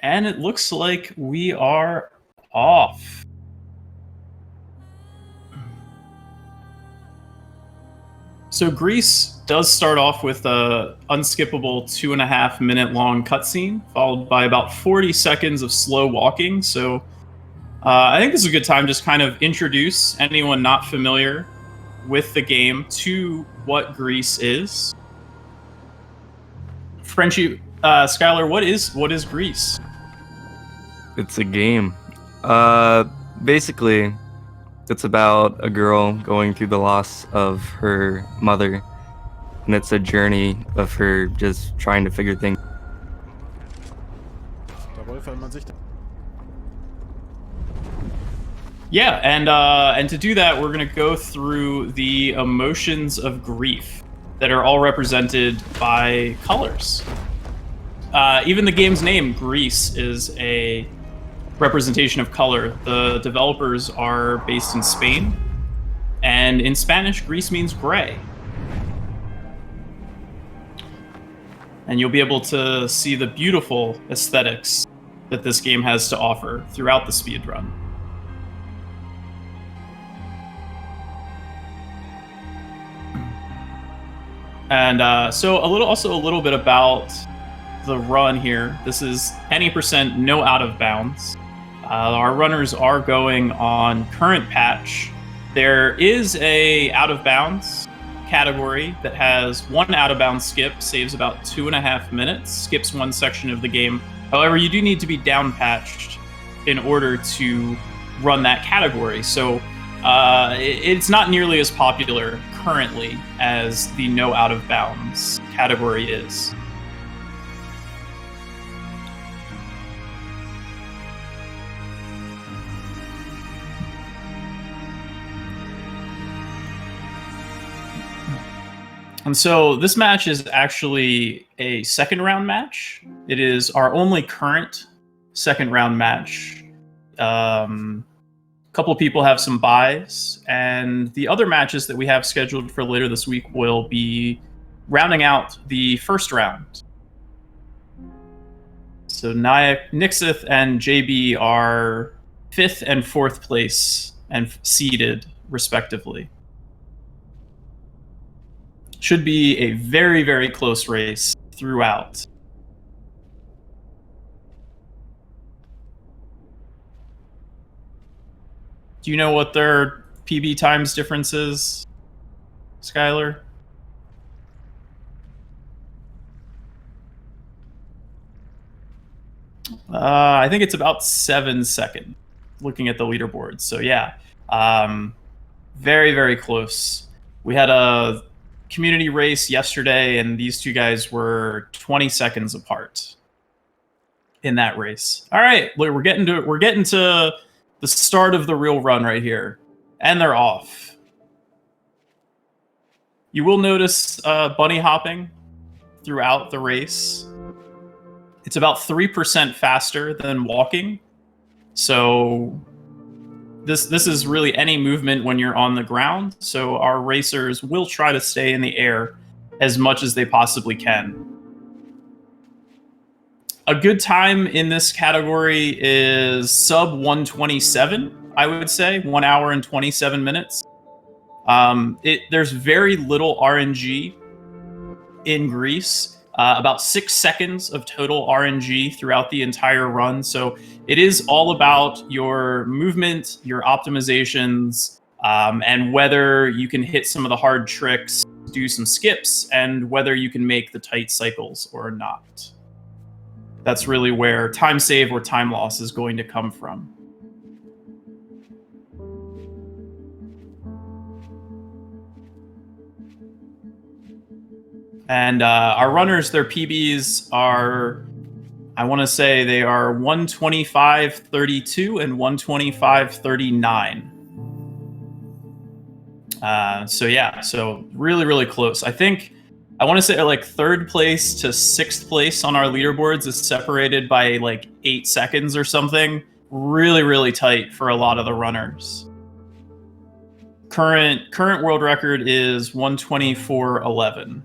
And it looks like we are off. So GRIS does start off with a unskippable 2.5 minute long cutscene, followed by about 40 seconds of slow walking. So I think this is a good time to just kind of introduce anyone not familiar with the game to what GRIS is. Frenchie, Skylar, what is GRIS? It's a game. Basically, it's about a girl going through the loss of her mother, and it's a journey of her just trying to figure things. Yeah, and to do that, we're gonna go through the emotions of grief that are all represented by colors. Even the game's name, GRIS, is a representation of color. The developers are based in Spain, and in Spanish, GRIS means gray. And you'll be able to see the beautiful aesthetics that this game has to offer throughout the speedrun. And so a little bit about the run here. This is any percent no out of bounds. Our runners are going on current patch. There is a out of bounds category that has one out of bounds skip, saves about 2.5 minutes, skips one section of the game. However, you do need to be down patched in order to run that category. So it's not nearly as popular currently as the no out of bounds category is. And so this match is actually a second round match. It is our only current second round match. Couple people have some buys, and the other matches that we have scheduled for later this week will be rounding out the first round. So Nyxyth and JB are 5th and 4th place and seeded respectively. Should be a very, very close race throughout. Do you know what their PB times difference is, Skylar? I think it's about 7 seconds, looking at the leaderboard. So yeah, very, very close. We had a community race yesterday, and these two guys were 20 seconds apart in that race. All right, we're getting to the start of the real run right here, and they're off. You will notice bunny hopping throughout the race. It's about 3% faster than walking, so this is really any movement when you're on the ground. So our racers will try to stay in the air as much as they possibly can. A good time in this category is sub 127, I would say, 1 hour and 27 minutes. There's very little RNG in GRIS. About 6 seconds of total RNG throughout the entire run. So it is all about your movement, your optimizations, and whether you can hit some of the hard tricks, do some skips, and whether you can make the tight cycles or not. That's really where time save or time loss is going to come from. And our runners, their PBs are, I want to say they are 125.32 and 125.39. So yeah, so really, really close. I think, I want to say like 3rd place to 6th place on our leaderboards is separated by like 8 seconds or something. Really, really tight for a lot of the runners. Current world record is 124.11.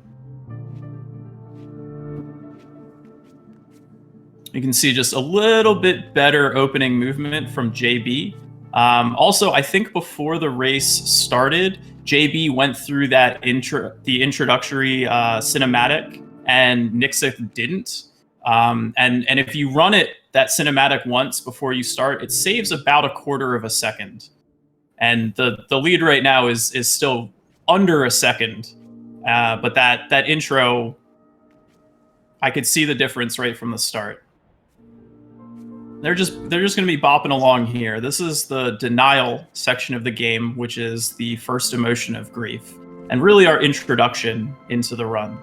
You can see just a little bit better opening movement from JB. Also, I think before the race started, JB went through that the introductory cinematic, and Nyxyth didn't. And if you run that cinematic once before you start, it saves about a quarter of a second. And the lead right now is still under a second. But that intro, I could see the difference right from the start. They're just going to be bopping along here. This is the denial section of the game, which is the first emotion of grief, and really our introduction into the run.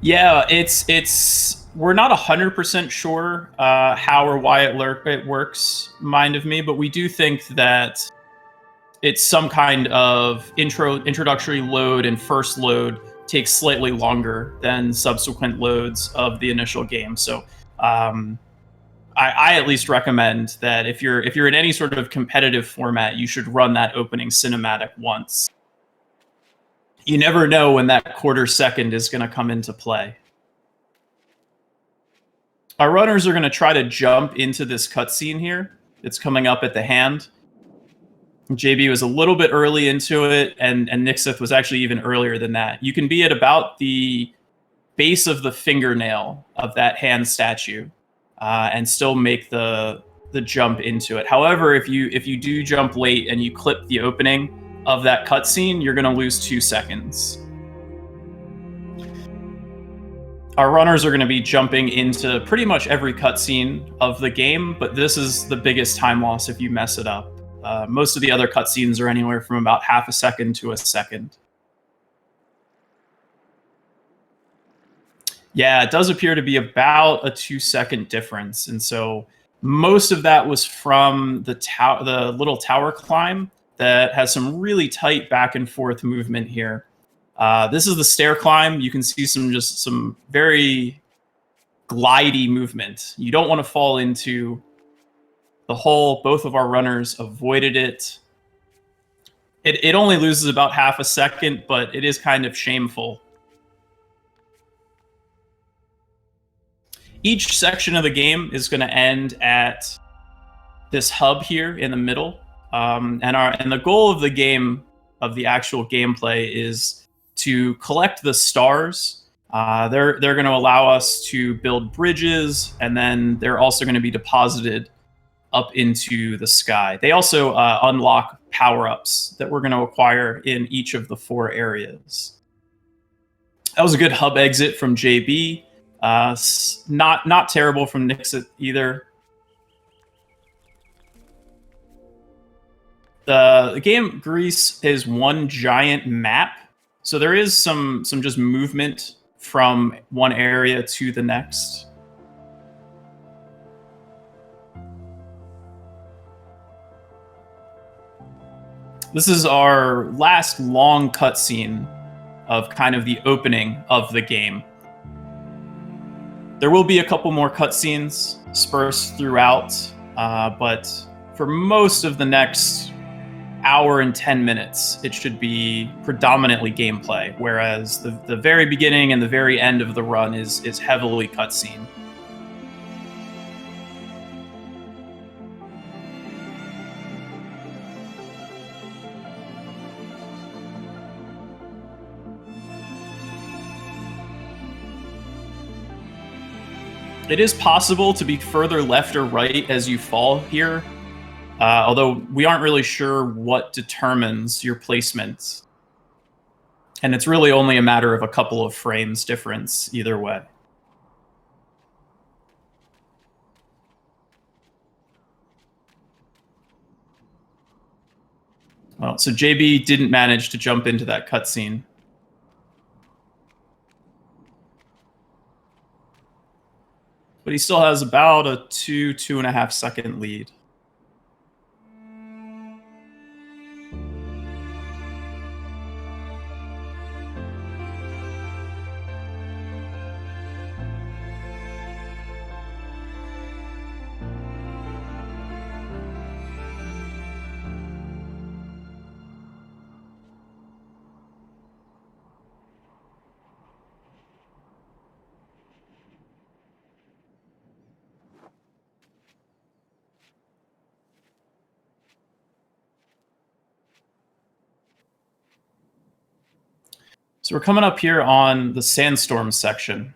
Yeah, it's we're not 100% sure how or why it works, Mind of Me, but we do think that it's some kind of introductory load, and first load takes slightly longer than subsequent loads of the initial game. So I at least recommend that if you're in any sort of competitive format, you should run that opening cinematic once. You never know when that quarter second is going to come into play. Our runners are going to try to jump into this cutscene here. It's coming up at the hand. JB was a little bit early into it, and Nyxyth was actually even earlier than that. You can be at about the base of the fingernail of that hand statue and still make the jump into it. However, if you do jump late and you clip the opening of that cutscene, you're going to lose 2 seconds. Our runners are going to be jumping into pretty much every cutscene of the game, but this is the biggest time loss if you mess it up. Most of the other cutscenes are anywhere from about half a second to a second. Yeah, it does appear to be about a 2-second difference, and so most of that was from the little tower climb that has some really tight back and forth movement here. This is the stair climb. You can see some very glidey movement. You don't want to fall into the hole. Both of our runners avoided it. It only loses about half a second, but it is kind of shameful. Each section of the game is going to end at this hub here in the middle. And the goal of the game, of the actual gameplay, is to collect the stars. They're going to allow us to build bridges, and then they're also going to be deposited up into the sky. They also unlock power-ups that we're going to acquire in each of the 4 areas. That was a good hub exit from JB. Not terrible from Nyxyth either. The game GRIS is one giant map, so there is some just movement from one area to the next. This is our last long cutscene of kind of the opening of the game. There will be a couple more cutscenes dispersed throughout, but for most of the next hour and 10 minutes, it should be predominantly gameplay, whereas the very beginning and the very end of the run is heavily cutscene. It is possible to be further left or right as you fall here, although we aren't really sure what determines your placement. And it's really only a matter of a couple of frames difference either way. Well, so JB didn't manage to jump into that cutscene. But he still has about a 2.5 second lead. So we're coming up here on the sandstorm section.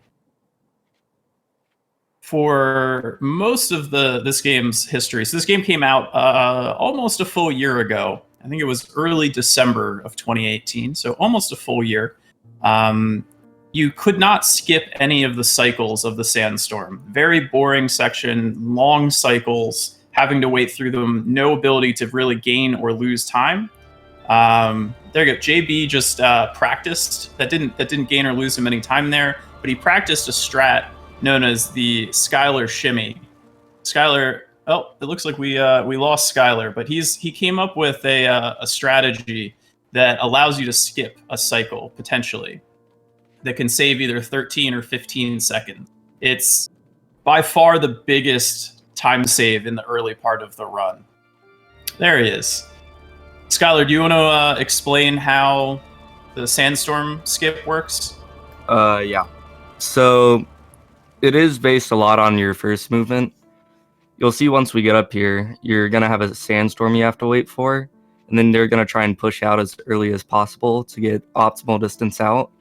For most of this game's history, so this game came out almost a full year ago. I think it was early December of 2018, so almost a full year. You could not skip any of the cycles of the sandstorm. Very boring section, long cycles, having to wait through them, no ability to really gain or lose time. There you go. JB just practiced. That didn't gain or lose him any time there, but he practiced a strat known as the Skylar shimmy. Skylar, oh, it looks like we lost Skylar, but he came up with a strategy that allows you to skip a cycle potentially that can save either 13 or 15 seconds. It's by far the biggest time save in the early part of the run. There he is. Skylar, do you want to explain how the sandstorm skip works? Yeah. So it is based a lot on your first movement. You'll see once we get up here, you're going to have a sandstorm you have to wait for, and then they're going to try and push out as early as possible to get optimal distance out.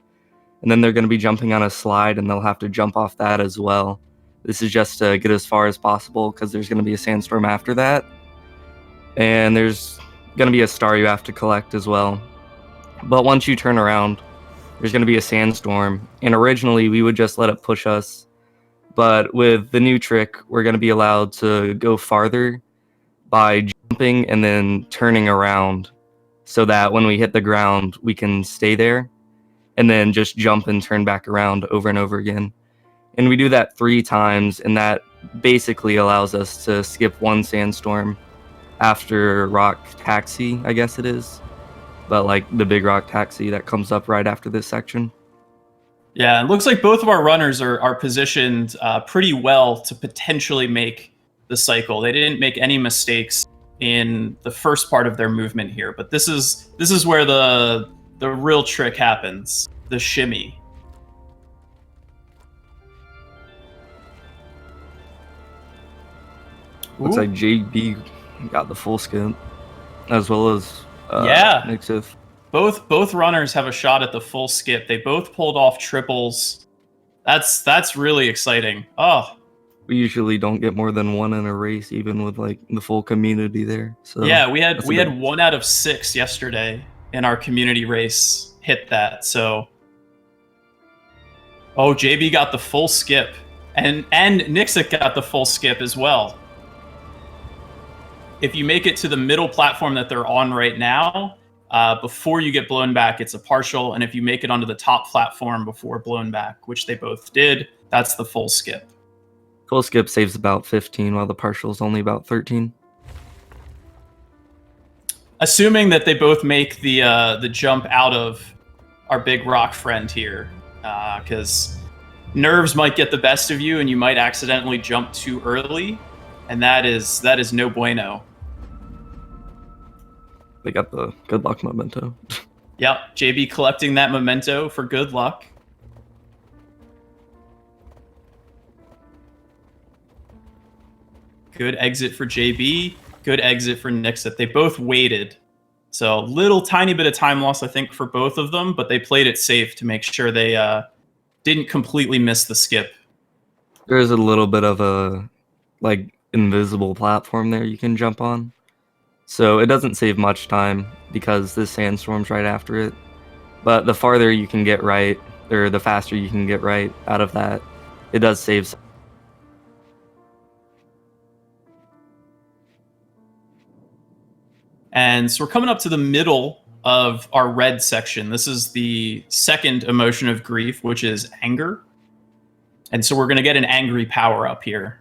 And then they're going to be jumping on a slide, and they'll have to jump off that as well. This is just to get as far as possible because there's going to be a sandstorm after that. And there's going to be a star you have to collect as well. But once you turn around, there's going to be a sandstorm. And originally, we would just let it push us. But with the new trick, we're going to be allowed to go farther by jumping and then turning around so that when we hit the ground, we can stay there and then just jump and turn back around over and over again. And we do that 3 times, and that basically allows us to skip one sandstorm after Rock Taxi, I guess it is. But like the big Rock Taxi that comes up right after this section. Yeah, it looks like both of our runners are positioned pretty well to potentially make the cycle. They didn't make any mistakes in the first part of their movement here, but this is where the real trick happens, the shimmy. Looks like JB got the full skip, as well as Nyxyth. Both runners have a shot at the full skip. They both pulled off triples. That's really exciting. Oh, we usually don't get more than 1 in a race, even with like the full community there. So yeah, we had 1 out of 6 yesterday in our community race hit that. So, oh, JB got the full skip, and Nyxyth got the full skip as well. If you make it to the middle platform that they're on right now, before you get blown back, it's a partial. And if you make it onto the top platform before blown back, which they both did, that's the full skip. Full skip saves about 15, while the partial is only about 13. Assuming that they both make the jump out of our big rock friend here, because nerves might get the best of you and you might accidentally jump too early, and that is no bueno. They got the good luck memento. Yep, JB collecting that memento for good luck. Good exit for JB, good exit for Nyxyth. They both waited. So little tiny bit of time loss, I think, for both of them, but they played it safe to make sure they didn't completely miss the skip. There's a little bit of a like invisible platform there you can jump on. So it doesn't save much time because this sandstorm's right after it. But the farther you can get right, or the faster you can get right out of that, it does save some. And so we're coming up to the middle of our red section. This is the second emotion of grief, which is anger. And so we're going to get an angry power up here.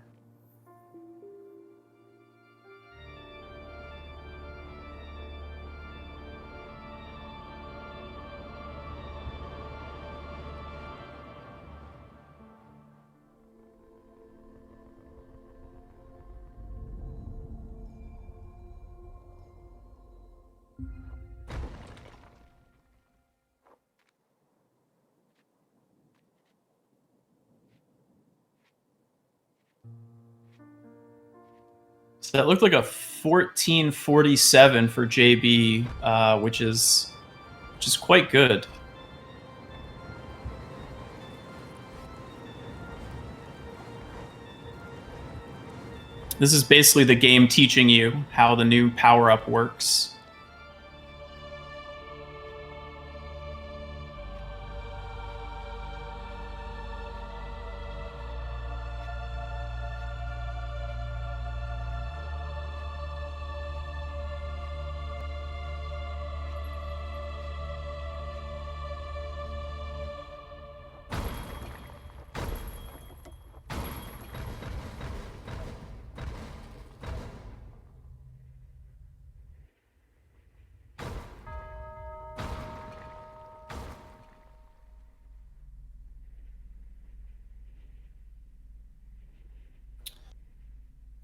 So that looked like a 1447 for JB, which is quite good. This is basically the game teaching you how the new power-up works.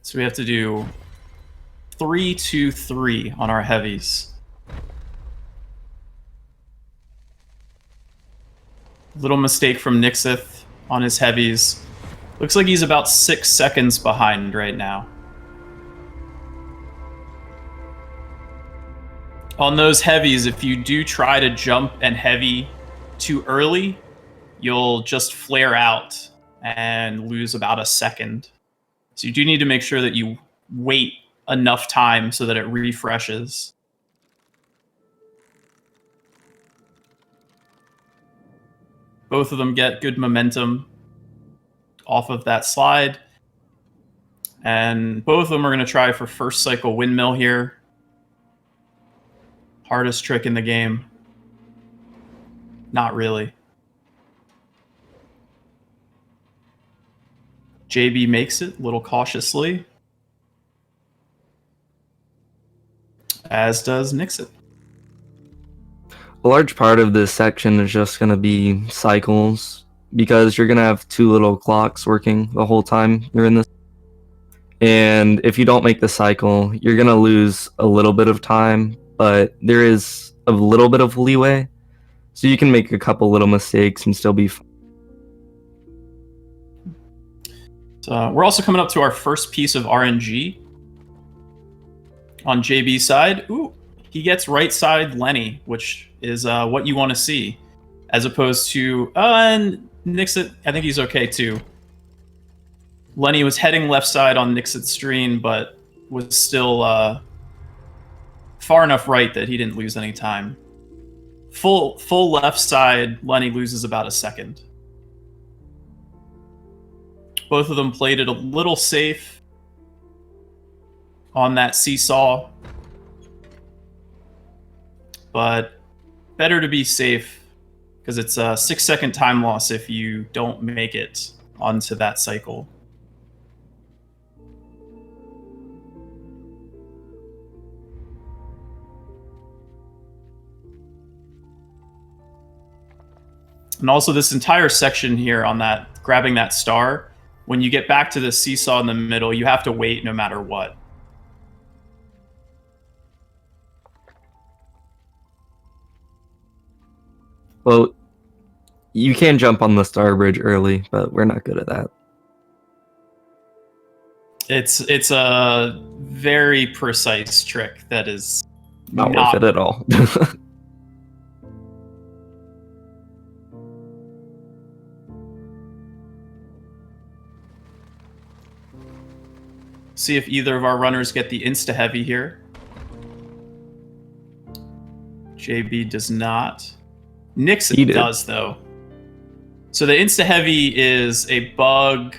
So we have to do 3, 2, 3 on our heavies. Little mistake from Nyxyth on his heavies. Looks like he's about 6 seconds behind right now. On those heavies, if you do try to jump and heavy too early, you'll just flare out and lose about a second. So you do need to make sure that you wait enough time so that it refreshes. Both of them get good momentum off of that slide. And both of them are going to try for first cycle windmill here. Hardest trick in the game. Not really. JB makes it a little cautiously, as does Nyxyth. A large part of this section is just going to be cycles, because you're going to have 2 little clocks working the whole time you're in this. And if you don't make the cycle, you're going to lose a little bit of time, but there is a little bit of leeway. So you can make a couple little mistakes and still be fine. So we're also coming up to our first piece of RNG. On JB's side, ooh, he gets right side Lenny, which is what you want to see, as opposed to and Nyxyth. I think he's okay too. Lenny was heading left side on Nyxyth's screen, but was still far enough right that he didn't lose any time. Full left side, Lenny loses about a second. Both of them played it a little safe on that seesaw, but better to be safe, because it's a 6-second time loss if you don't make it onto that cycle. And also this entire section here on that, grabbing that star, when you get back to the seesaw in the middle, you have to wait no matter what. Well, you can jump on the star bridge early, but we're not good at that. It's a very precise trick that is Not worth it at all. See if either of our runners get the insta-heavy here. JB does not. Nyxyth does, though. So the insta-heavy is a bug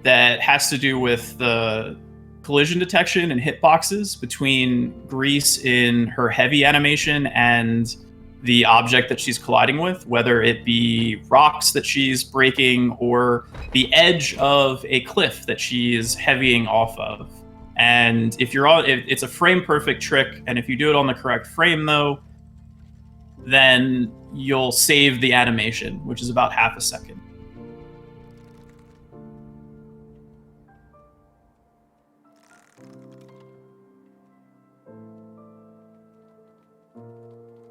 that has to do with the collision detection and hitboxes between GRIS in her heavy animation and the object that she's colliding with, whether it be rocks that she's breaking or the edge of a cliff that she is heavying off of. And if you're on, it's a frame perfect trick, and if you do it on the correct frame though, then you'll save the animation, which is about half a second.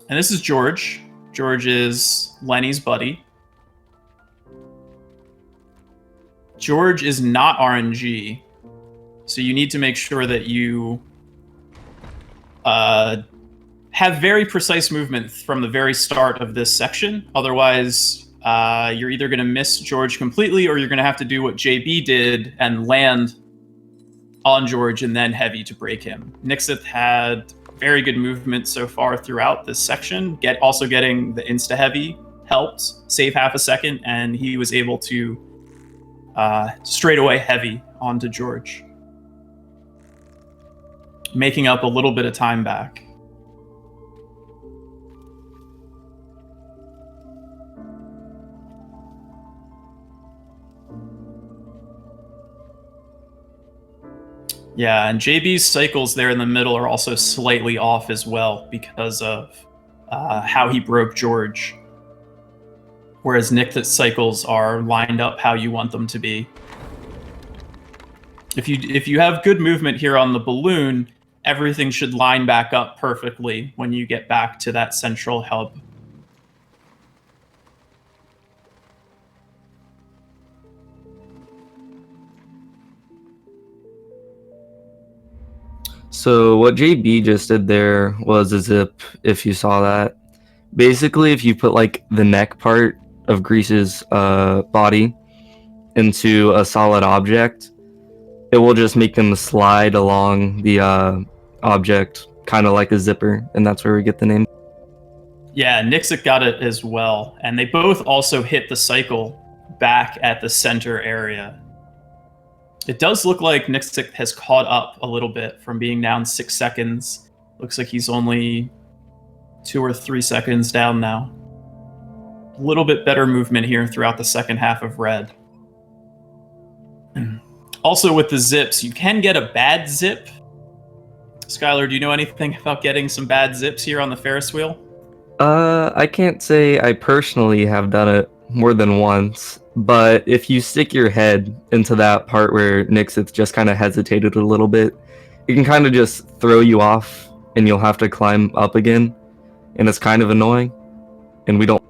And this is George. George is Lenny's buddy. George is not RNG, so you need to make sure that you have very precise movement from the very start of this section. Otherwise, you're either going to miss George completely, or you're going to have to do what JB did and land on George and then heavy to break him. Nyxyth had very good movement so far throughout this section. Also getting the insta heavy helped save half a second, and he was able to straight away heavy onto George, making up a little bit of time back. Yeah, and JB's cycles there in the middle are also slightly off as well because of how he broke George. Whereas Nyxyth's cycles are lined up how you want them to be. If you have good movement here on the balloon, everything should line back up perfectly when you get back to that central hub. So what JB just did there was a zip, if you saw that. Basically, if you put like the neck part of GRIS's body into a solid object, it will just make them slide along the object, kind of like a zipper, and that's where we get the name. Yeah, Nyxyth got it as well, and they both also hit the cycle back at the center area. It does look like Nyxyth has caught up a little bit from being down 6 seconds. Looks like he's only 2 or 3 seconds down now. A little bit better movement here throughout the second half of red. Also with the zips, you can get a bad zip. Skylar, do you know anything about getting some bad zips here on the Ferris wheel? I can't say I personally have done it more than once, but if you stick your head into that part where Nyxyth just kind of hesitated a little bit, it can kind of just throw you off and you'll have to climb up again, and it's kind of annoying, and we don't.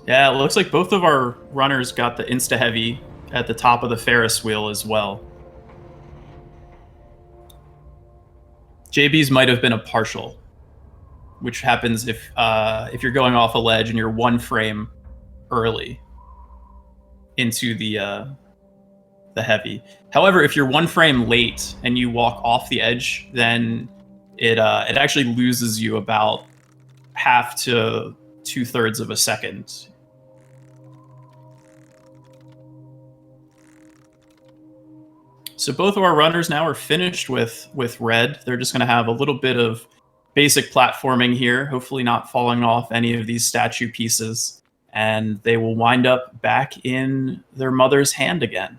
Yeah, it looks like both of our runners got the insta-heavy at the top of the Ferris wheel as well. JB's might have been a partial, which happens if you're going off a ledge and you're 1 frame early into the heavy. However, if you're 1 frame late and you walk off the edge, then it actually loses you about half to 2/3 of a second. So both of our runners now are finished with red. They're just going to have a little bit of basic platforming here, hopefully not falling off any of these statue pieces, and they will wind up back in their mother's hand again.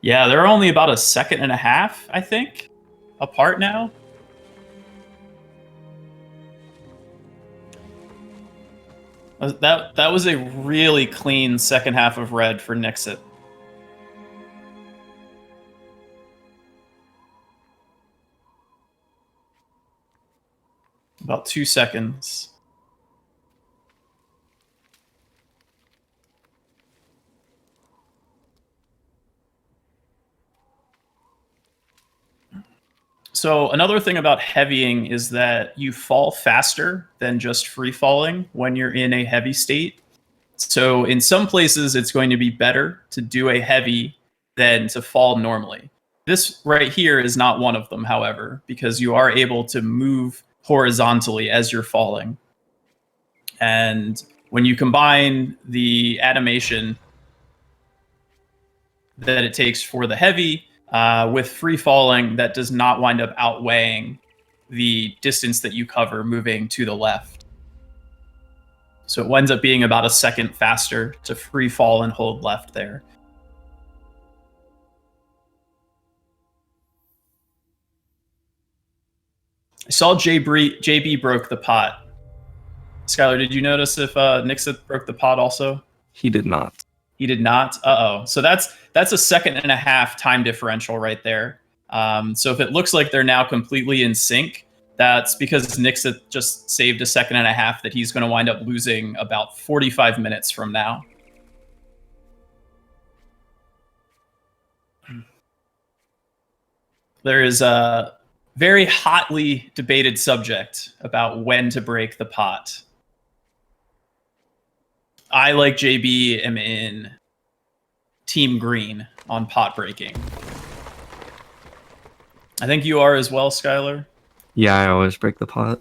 Yeah, they're only about 1.5 seconds, I think, apart now. That was a really clean second half of red for Nyxyth. About 2 seconds. So another thing about heavying is that you fall faster than just free falling when you're in a heavy state. So in some places, it's going to be better to do a heavy than to fall normally. This right here is not one of them, however, because you are able to move horizontally as you're falling. And when you combine the animation that it takes for the heavy with free falling, that does not wind up outweighing the distance that you cover moving to the left. So it winds up being about 1 second faster to free fall and hold left there. I saw JB broke the pot. Skylar, did you notice if Nyxyth broke the pot also? He did not. He did not? Uh-oh. So that's 1.5 seconds time differential right there. So if it looks like they're now completely in sync, that's because Nyxyth just saved 1.5 seconds that he's going to wind up losing about 45 minutes from now. There is Very hotly debated subject about when to break the pot. I, like JB, am in Team Green on pot breaking. I think you are as well, Skylar. Yeah, I always break the pot.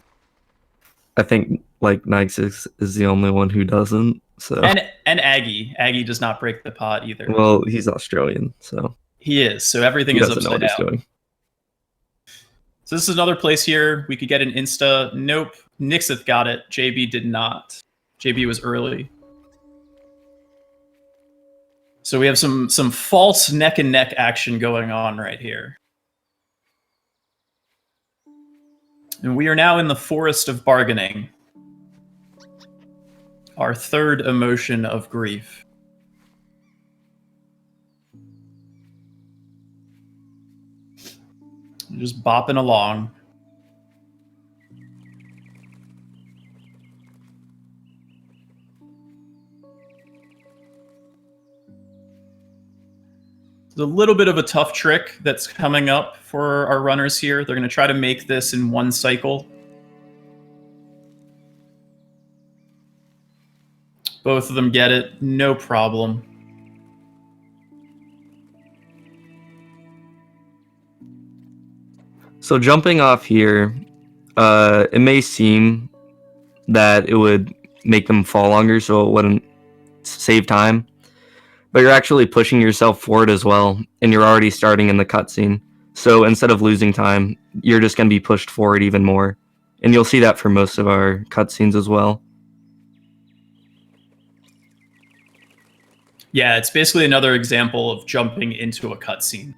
I think like Nyxyth is the only one who doesn't. So and Aggie does not break the pot either. Well, he's Australian, so he is. So everything he is doesn't know what upside he's down. doing. So this is another place here. We could get an insta. Nope. Nyxyth got it. JB did not. JB was early. So we have some false neck and neck action going on right here. And we are now in the forest of bargaining. Our third emotion of grief. Just bopping along. There's a little bit of a tough trick that's coming up for our runners here. They're going to try to make this in one cycle. Both of them get it, no problem. So jumping off here, it may seem that it would make them fall longer, so it wouldn't save time. But you're actually pushing yourself forward as well, and you're already starting in the cutscene. So instead of losing time, you're just going to be pushed forward even more. And you'll see that for most of our cutscenes as well. Yeah, it's basically another example of jumping into a cutscene.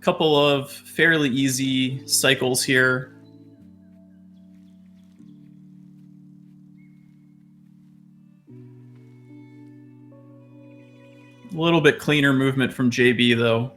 Couple of fairly easy cycles here. A little bit cleaner movement from JB though.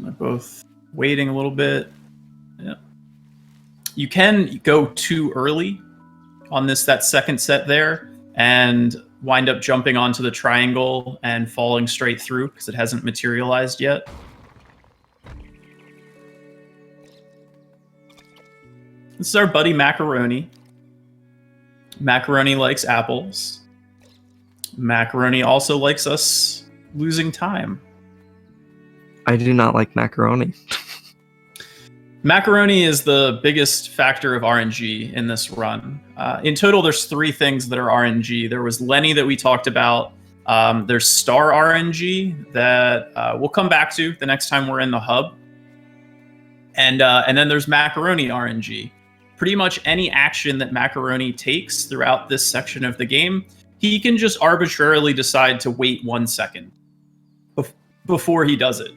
They're both waiting a little bit. Yeah. You can go too early on that second set there and wind up jumping onto the triangle and falling straight through because it hasn't materialized yet. This is our buddy Macaroni. Macaroni likes apples. Macaroni also likes us losing time. I do not like macaroni. Macaroni is the biggest factor of RNG in this run. In total, there's 3 things that are RNG. There was Lenny that we talked about. There's Star RNG that we'll come back to the next time we're in the hub. And then there's Macaroni RNG. Pretty much any action that Macaroni takes throughout this section of the game, he can just arbitrarily decide to wait 1 second before he does it.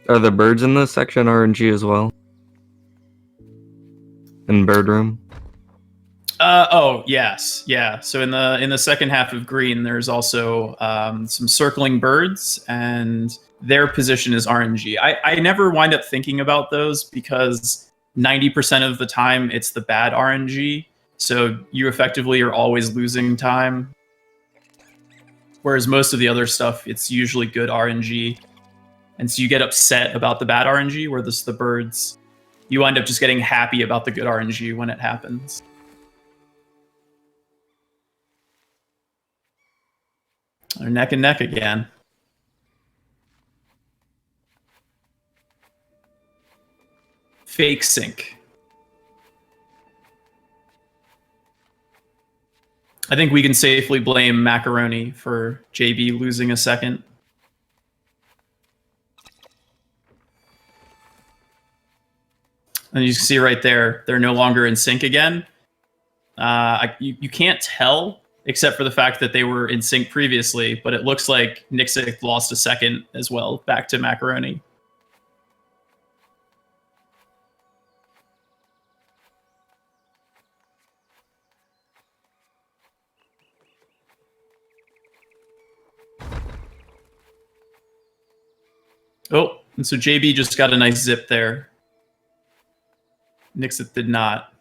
Are the birds in this section RNG as well? In Bird Room? Oh, yes. Yeah. So in the second half of Green, there's also some circling birds, and their position is RNG. I never wind up thinking about those because 90% of the time it's the bad RNG. So you effectively are always losing time. Whereas most of the other stuff, it's usually good RNG. And so you get upset about the bad RNG, where this the birds. You wind up just getting happy about the good RNG when it happens. They're neck and neck again. Fake sync. I think we can safely blame Macaroni for JB losing a second. And you see right there, they're no longer in sync again. You can't tell except for the fact that they were in sync previously, but it looks like Nyxyth lost a second as well, back to Macaroni. Oh, and so JB just got a nice zip there. Nyxyth did not.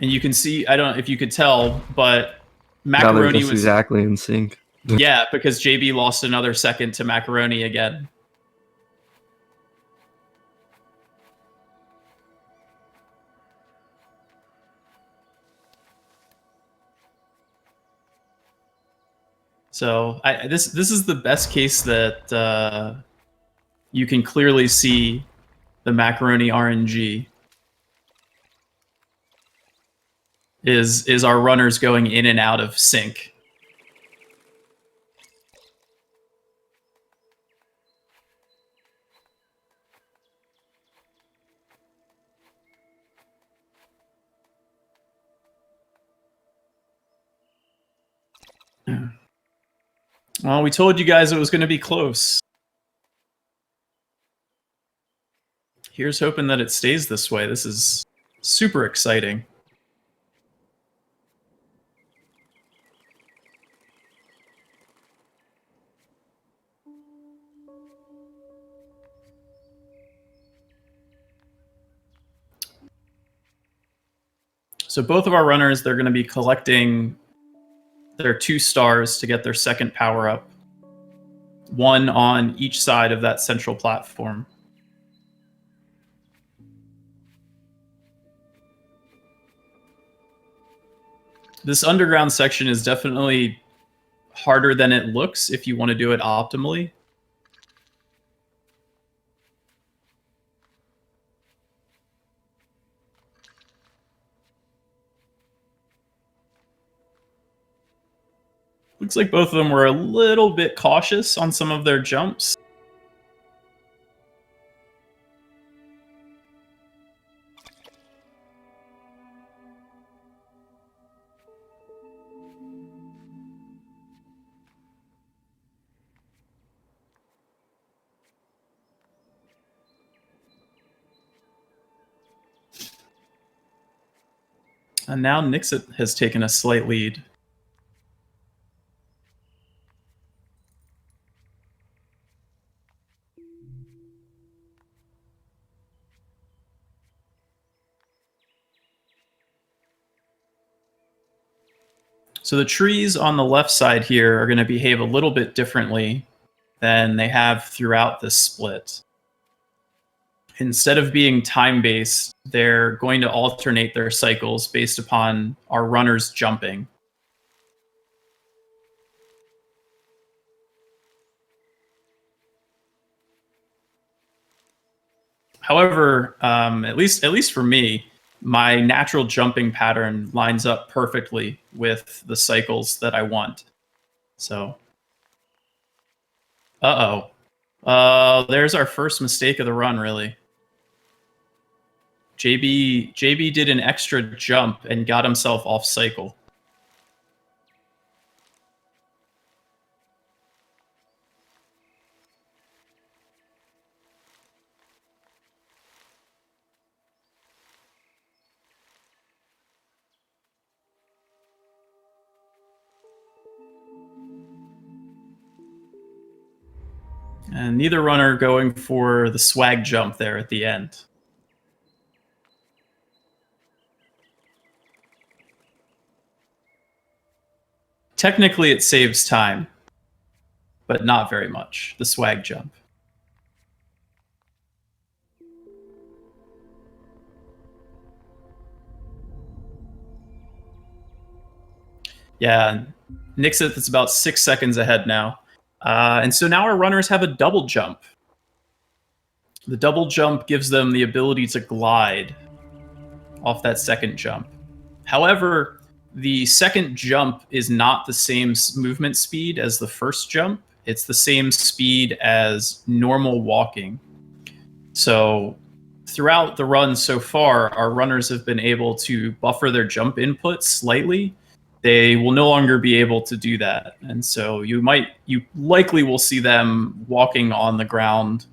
And you can see, I don't know if you could tell, but Macaroni was exactly in sync. Yeah, because JB lost another second to Macaroni again. So this is the best case that you can clearly see the Macaroni RNG is our runners going in and out of sync. Well, we told you guys it was going to be close. Here's hoping that it stays this way. This is super exciting. So both of our runners, they're going to be collecting their 2 stars to get their second power up. 1 on each side of that central platform. This underground section is definitely harder than it looks if you want to do it optimally. Looks like both of them were a little bit cautious on some of their jumps. And now Nyxyth has taken a slight lead. So the trees on the left side here are going to behave a little bit differently than they have throughout this split. Instead of being time-based, they're going to alternate their cycles based upon our runners jumping. However, at least for me, my natural jumping pattern lines up perfectly with the cycles that I want. So, there's our first mistake of the run, really. JB did an extra jump and got himself off cycle. And neither runner going for the swag jump there at the end. Technically, it saves time, but not very much, the swag jump. Yeah, Nyxyth is about 6 seconds ahead now. And so now our runners have a double jump. The double jump gives them the ability to glide off that second jump. However, the second jump is not the same movement speed as the first jump. It's the same speed as normal walking. So throughout the run so far, our runners have been able to buffer their jump input slightly. They will no longer be able to do that. And so you likely will see them walking on the ground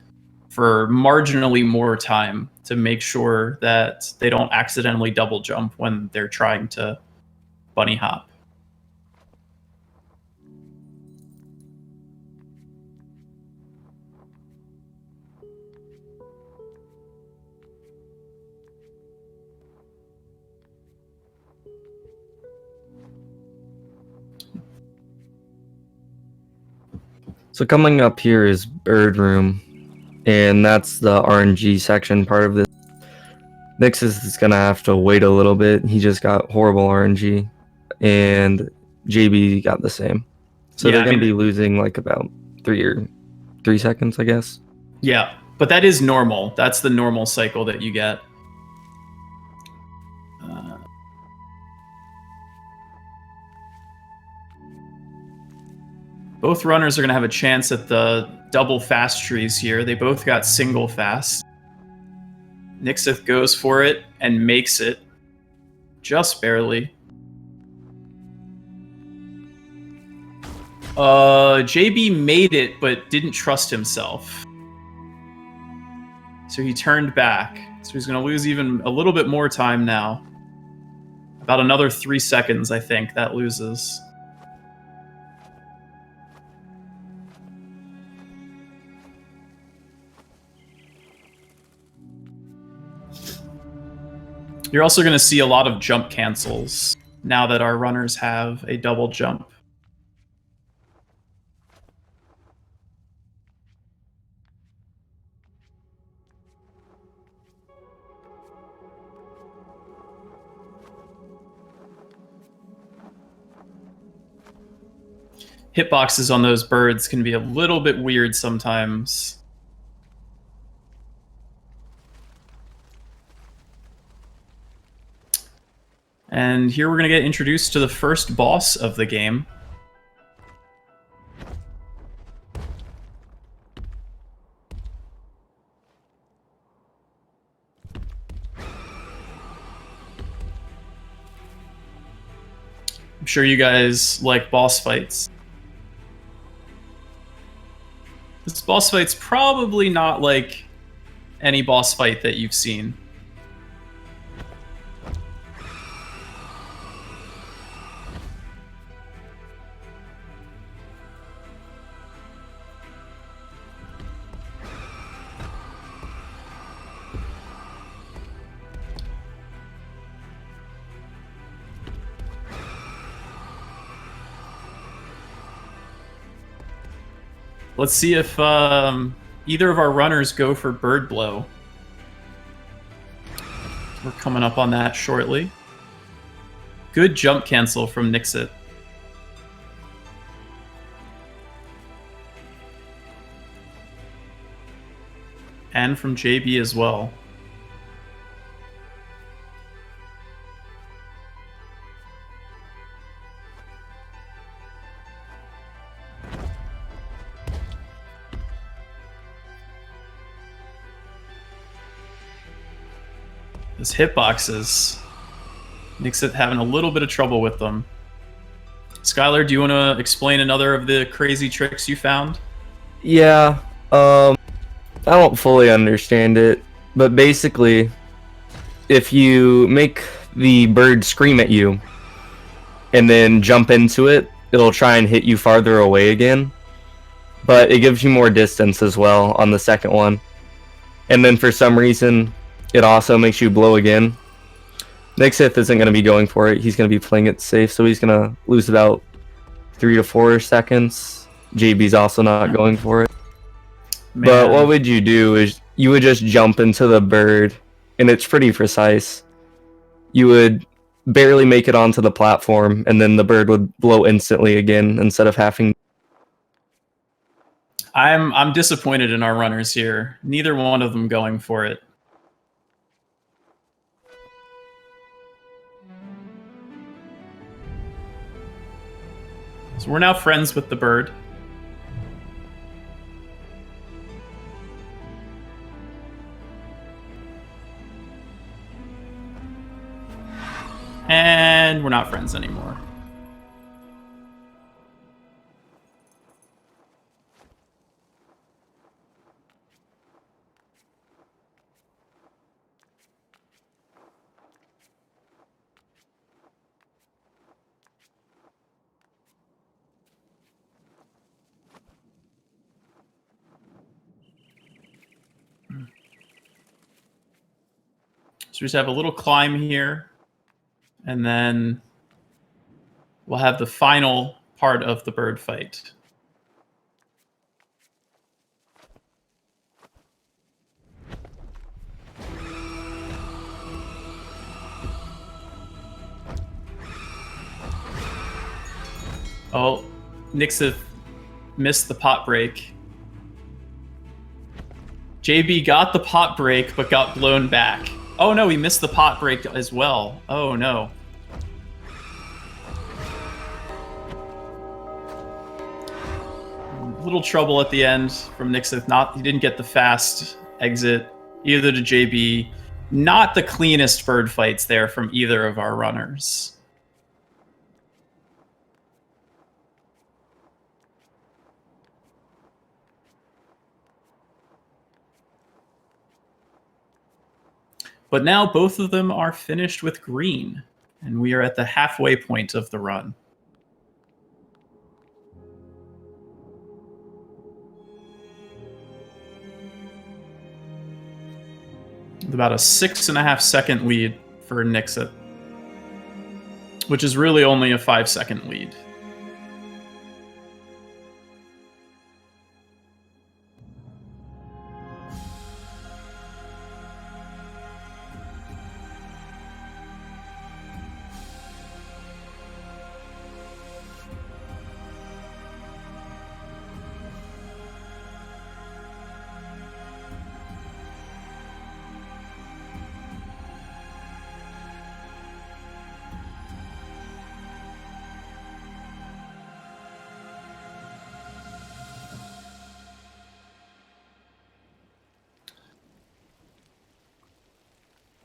for marginally more time to make sure that they don't accidentally double jump when they're trying to bunny hop. So coming up here is Bird Room, and that's the RNG section part of this. Nyxyth is going to have to wait a little bit. He just got horrible RNG, and JB got the same. So Yeah, they're going to be losing like about 3 seconds, I guess. Yeah, but that is normal. That's the normal cycle that you get. Both runners are going to have a chance at the double fast trees here. They both got single fast. Nyxyth goes for it and makes it. Just barely. JB made it, but didn't trust himself. So he turned back. So he's going to lose even a little bit more time now. About another 3 seconds, I think, that loses. You're also going to see a lot of jump cancels now that our runners have a double jump. Hitboxes on those birds can be a little bit weird sometimes. And here we're going to get introduced to the first boss of the game. I'm sure you guys like boss fights. This boss fight's probably not like any boss fight that you've seen. Let's see if either of our runners go for Bird Blow. We're coming up on that shortly. Good jump cancel from Nyxyth. And from JB as well. Those hitboxes, Nyxyth having a little bit of trouble with them. Skylar, do you want to explain another of the crazy tricks you found? Yeah, I don't fully understand it, but basically, if you make the bird scream at you and then jump into it, it'll try and hit you farther away again, but it gives you more distance as well on the second one. And then for some reason, it also makes you blow again. Nyxyth isn't going to be going for it. He's going to be playing it safe, so he's going to lose about 3 to 4 seconds. JB's also not going for it. Man. But what would you do is you would just jump into the bird, and it's pretty precise. You would barely make it onto the platform, and then the bird would blow instantly again instead of having... I'm disappointed in our runners here. Neither one of them going for it. So we're now friends with the bird. And we're not friends anymore. So we just have a little climb here, and then we'll have the final part of the bird fight. Oh, Nyxyth missed the pot break. JB got the pot break, but got blown back. Oh no, he missed the pot break as well. Oh no. Little trouble at the end from Nyxyth. He didn't get the fast exit either to JB. Not the cleanest bird fights there from either of our runners. But now both of them are finished with green, and we are at the halfway point of the run. With about a 6.5 second lead for Nyxyth, which is really only a 5-second lead.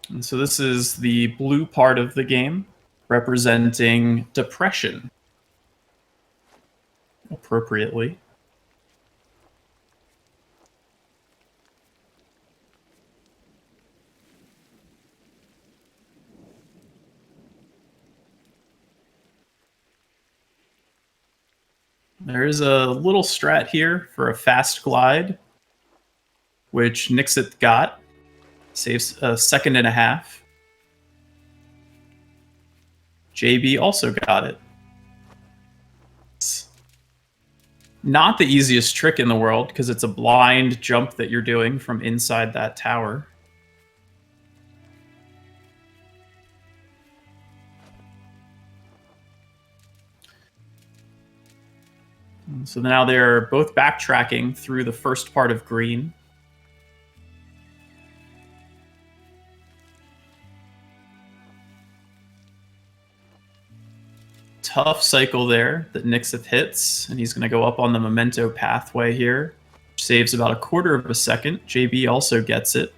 And so this is the blue part of the game, representing depression, appropriately. There is a little strat here for a fast glide, which Nyxyth got. Saves a 1.5 seconds. JB also got it. It's not the easiest trick in the world because it's a blind jump that you're doing from inside that tower. So now they're both backtracking through the first part of green. Tough cycle there that Nyxyth hits, and he's going to go up on the memento pathway here, which saves about 1/4 second. JB also gets it.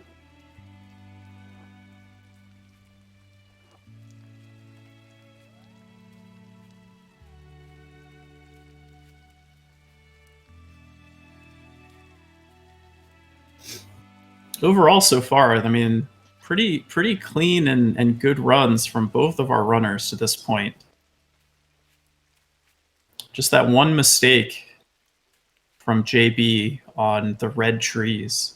Overall, so far, I mean, pretty clean and good runs from both of our runners to this point. Just that one mistake from JB on the red trees.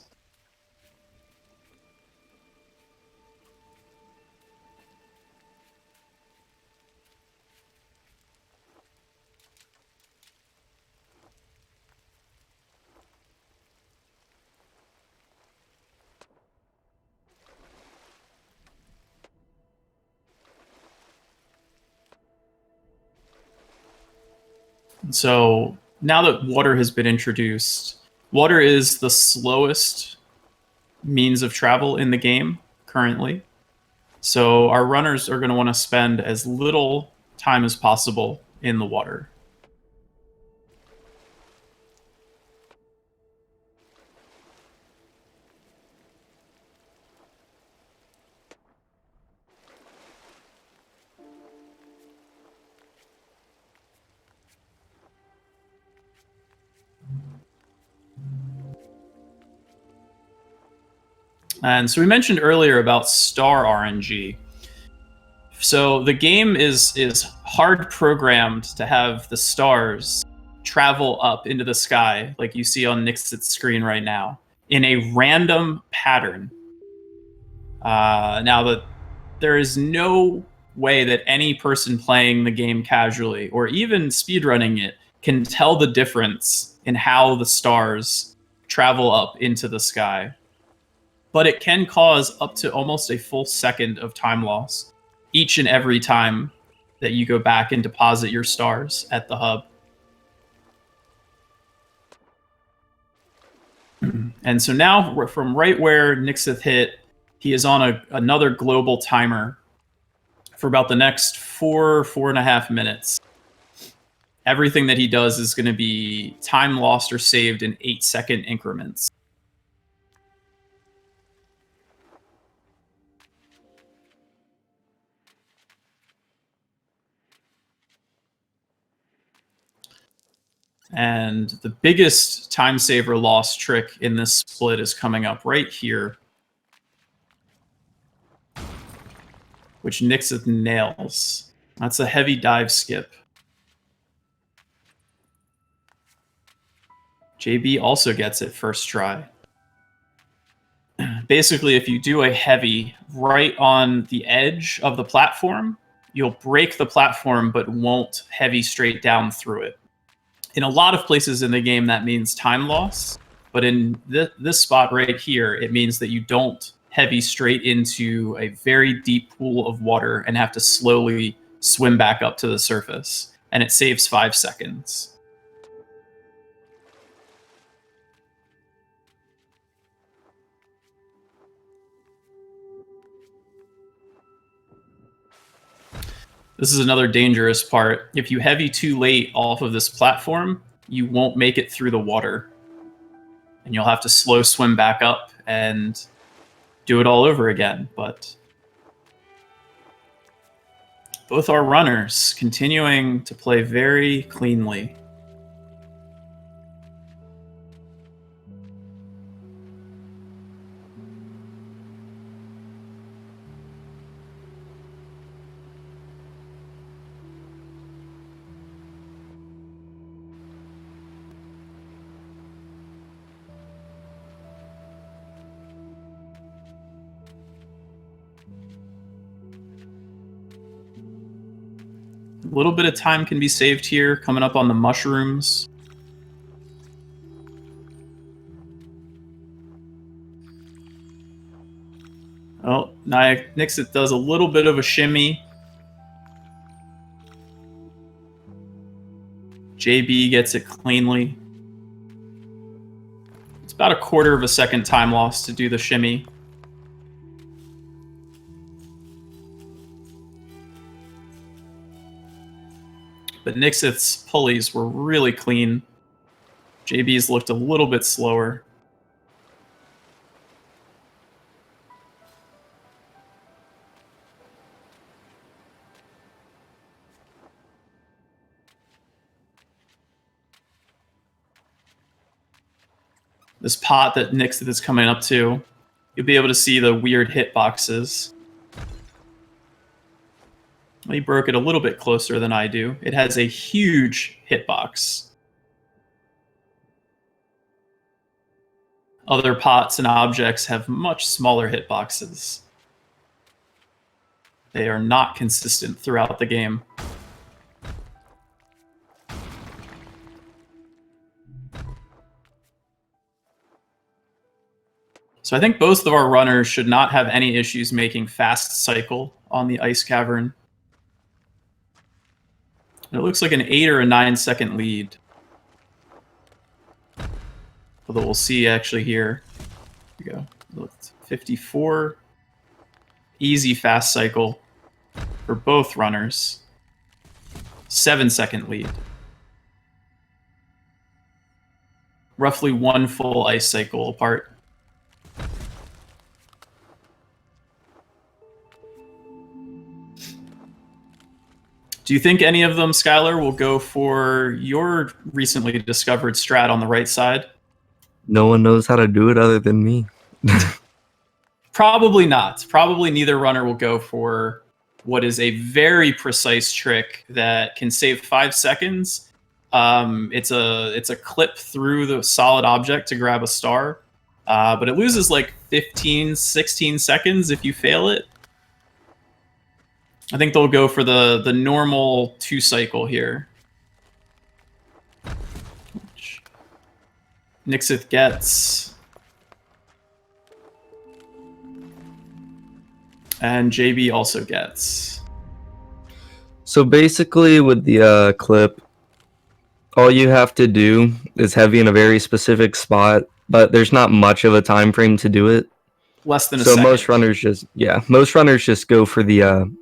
So now that water has been introduced, water is the slowest means of travel in the game currently. So our runners are going to want to spend as little time as possible in the water. And so we mentioned earlier about star RNG. So the game is hard programmed to have the stars travel up into the sky, like you see on Nyxyth's screen right now, in a random pattern. Now, there is no way that any person playing the game casually, or even speedrunning it, can tell the difference in how the stars travel up into the sky. But it can cause up to almost a full second of time loss each and every time that you go back and deposit your stars at the hub. And so now, from right where Nyxyth hit, he is on another global timer for about the next 4.5 minutes. Everything that he does is going to be time lost or saved in 8-second increments. And the biggest time saver loss trick in this split is coming up right here, which Nyxyth nails. That's a heavy dive skip. JB also gets it first try. Basically, if you do a heavy right on the edge of the platform, you'll break the platform but won't heavy straight down through it. In a lot of places in the game, that means time loss. But in this spot right here, it means that you don't heavy straight into a very deep pool of water and have to slowly swim back up to the surface. And it saves 5 seconds. This is another dangerous part. If you heavy too late off of this platform, you won't make it through the water. And you'll have to slow swim back up and do it all over again. But both our runners continuing to play very cleanly. A little bit of time can be saved here, coming up on the mushrooms. Oh, Nyxyth does a little bit of a shimmy. JB gets it cleanly. It's about 1/4 of a second time loss to do the shimmy. But Nyxyth's pulleys were really clean. JB's looked a little bit slower. This pot that Nyxyth is coming up to, you'll be able to see the weird hitboxes. He broke it a little bit closer than I do. It has a huge hitbox. Other pots and objects have much smaller hitboxes. They are not consistent throughout the game. So I think both of our runners should not have any issues making fast cycle on the ice cavern. It looks like an 8 or a 9 second lead. Although we'll see actually here. Here we go. Look, 54. Easy fast cycle for both runners. 7 second lead. Roughly 1 full ice cycle apart. Do you think any of them, Skylar, will go for your recently discovered strat on the right side? No one knows how to do it other than me. Probably not. Probably neither runner will go for what is a very precise trick that can save 5 seconds. It's a clip through the solid object to grab a star, but it loses like 15, 16 seconds if you fail it. I think they'll go for the normal 2 cycle here. Which Nyxyth gets. And JB also gets. So basically with the clip, all you have to do is heavy in a very specific spot, but there's not much of a time frame to do it. Less than a second. So most runners just go for the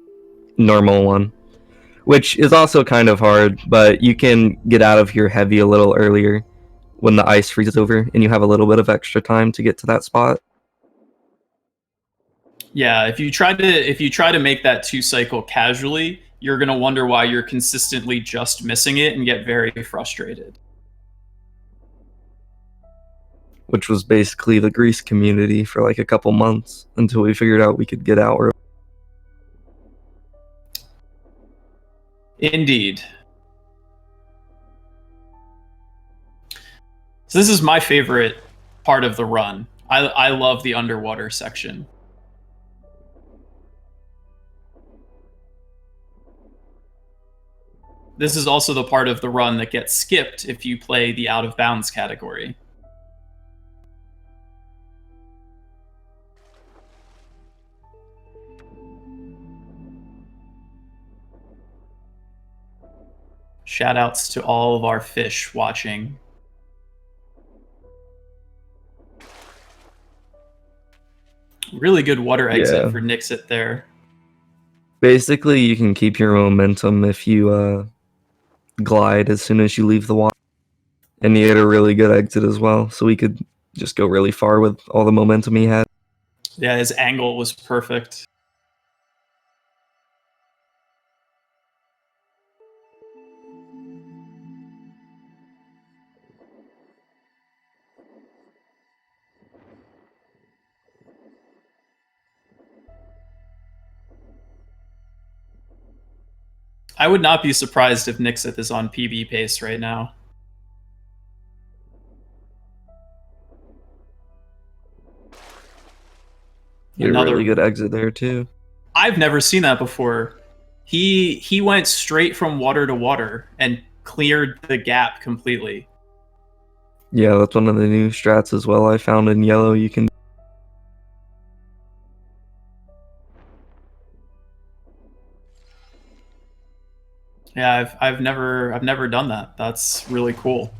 normal one, which is also kind of hard, but you can get out of your heavy a little earlier when the ice freezes over and you have a little bit of extra time to get to that spot. Yeah, if you try to make that 2 cycle casually, you're gonna wonder why you're consistently just missing it and get very frustrated. Which was basically the GRIS community for like a couple months until we figured out we could get out. Indeed. So this is my favorite part of the run. I love the underwater section. This is also the part of the run that gets skipped if you play the out of bounds category. Shoutouts to all of our fish watching. Really good water exit for Nyxyth there. Basically, you can keep your momentum if you glide as soon as you leave the water. And he had a really good exit as well, so we could just go really far with all the momentum he had. Yeah, his angle was perfect. I would not be surprised if Nyxyth is on PB pace right now. Another really good exit there too. I've never seen that before. He went straight from water to water and cleared the gap completely. Yeah, that's one of the new strats as well. I found in yellow you can. Yeah, I've never done that. That's really cool.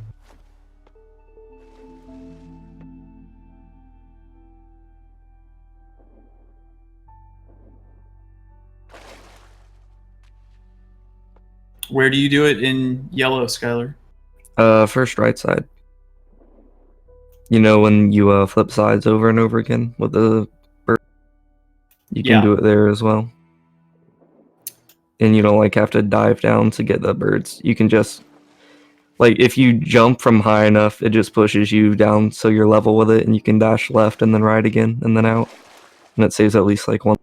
Where do you do it in yellow, Skylar? First right side. You know when you flip sides over and over again with the bird? You can do it there as well. And you don't like have to dive down to get the birds. You can just like if you jump from high enough, it just pushes you down so you're level with it, and you can dash left and then right again and then out. And it saves at least like one.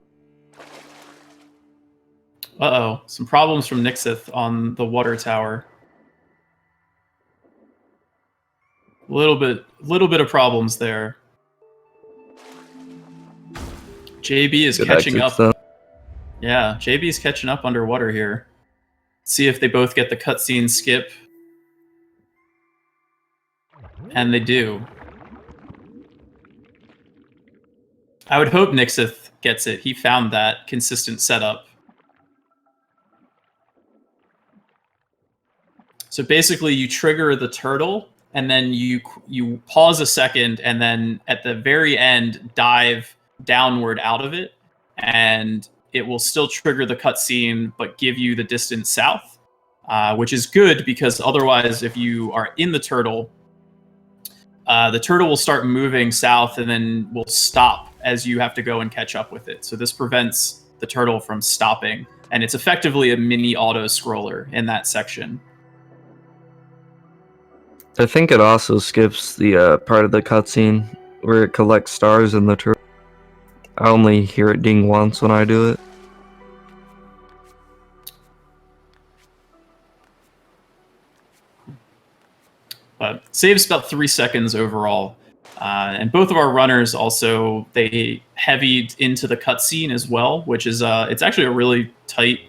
Uh-oh, some problems from Nyxyth on the water tower. Little bit of problems there. JB is catching up. Though. Yeah, JB is catching up underwater here. See if they both get the cutscene skip. And they do. I would hope Nyxyth gets it. He found that consistent setup. So basically you trigger the turtle, and then you pause a second, and then at the very end dive downward out of it, and it will still trigger the cutscene, but give you the distance south, which is good because otherwise, if you are in the turtle will start moving south and then will stop as you have to go and catch up with it. So this prevents the turtle from stopping, and it's effectively a mini auto scroller in that section. I think it also skips the part of the cutscene where it collects stars in the turtle. I only hear it ding once when I do it. But saves about 3 seconds overall. And both of our runners also, they heavied into the cutscene as well, which is it's actually a really tight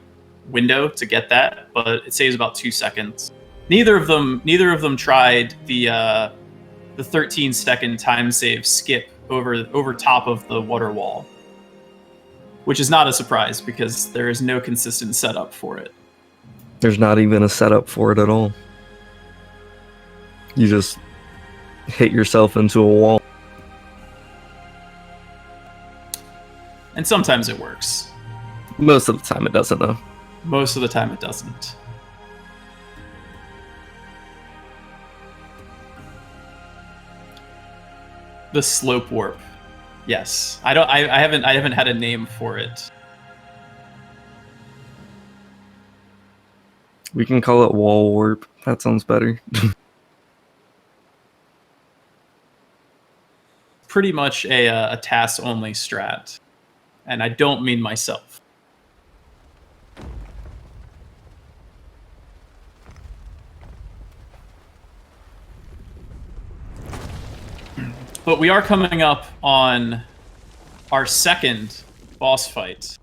window to get that, but it saves about 2 seconds. Neither of them tried the 13-second time save skip over top of the water wall, which is not a surprise because there is no consistent setup for it. There's not even a setup for it at all. You just hit yourself into a wall. And sometimes it works. Most of the time it doesn't, though. Most of the time it doesn't. The slope warp. Yes. I haven't had a name for it. We can call it wall warp. That sounds better. Pretty much a TAS only strat. And I don't mean myself. But we are coming up on our second boss fight.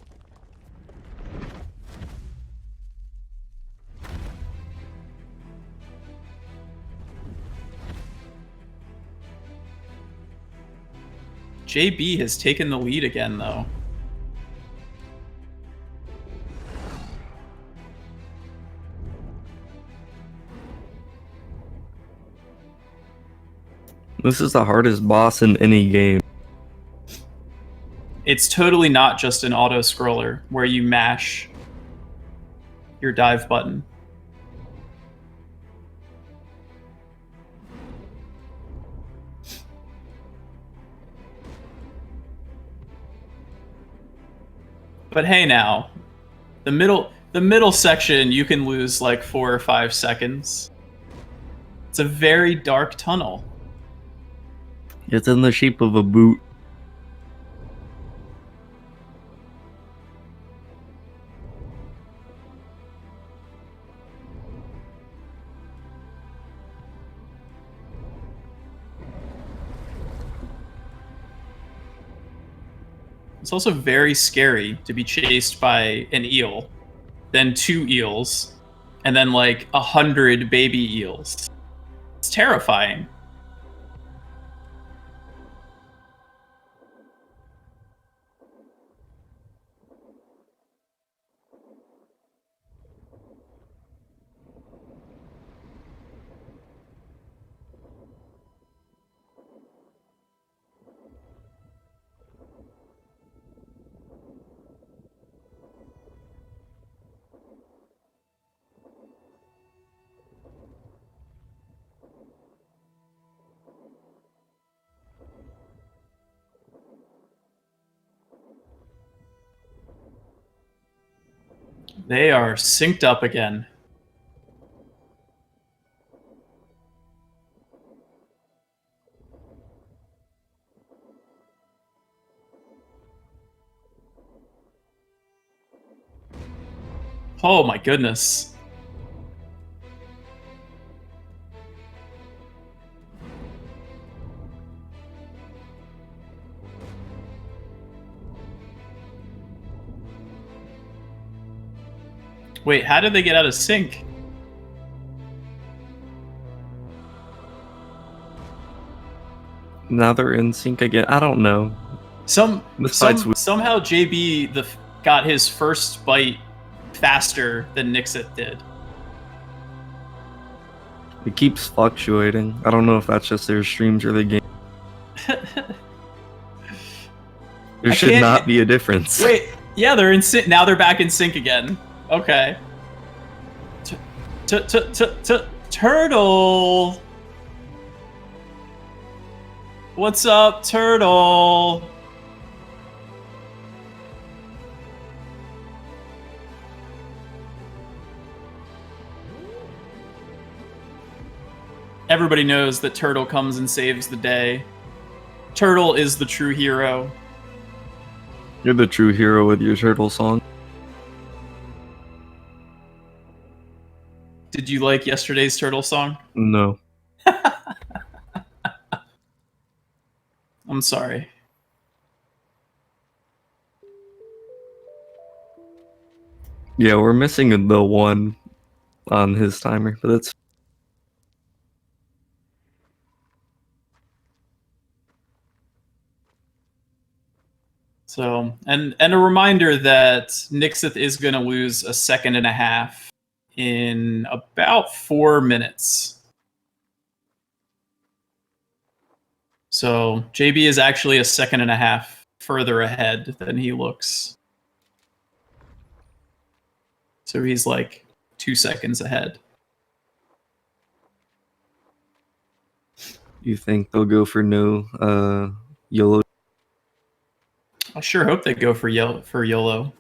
JB has taken the lead again, though. This is the hardest boss in any game. It's totally not just an auto-scroller where you mash your dive button. But hey now, the middle section you can lose like 4 or 5 seconds. It's a very dark tunnel. It's in the shape of a boot. It's also very scary to be chased by an eel, then 2 eels, and then like 100 baby eels. It's terrifying. They are synced up again. Oh my goodness. Wait, how did they get out of sync? Now they're in sync again. I don't know. This fight's weird. Somehow JB got his first bite faster than Nyxyth did. It keeps fluctuating. I don't know if that's just their streams or the game. There should not be a difference. Wait, yeah, they're in sync. Now they're back in sync again. Okay. Turtle! What's up, Turtle? Everybody knows that Turtle comes and saves the day. Turtle is the true hero. You're the true hero with your turtle song. Did you like yesterday's turtle song? No. I'm sorry. Yeah, we're missing the one on his timer, but that's So, and a reminder that Nyxyth is going to lose a second and a half in about 4 minutes. So JB is actually a second and a half further ahead than he looks. So he's like 2 seconds ahead. You think they'll go for no YOLO? I sure hope they go for YOLO.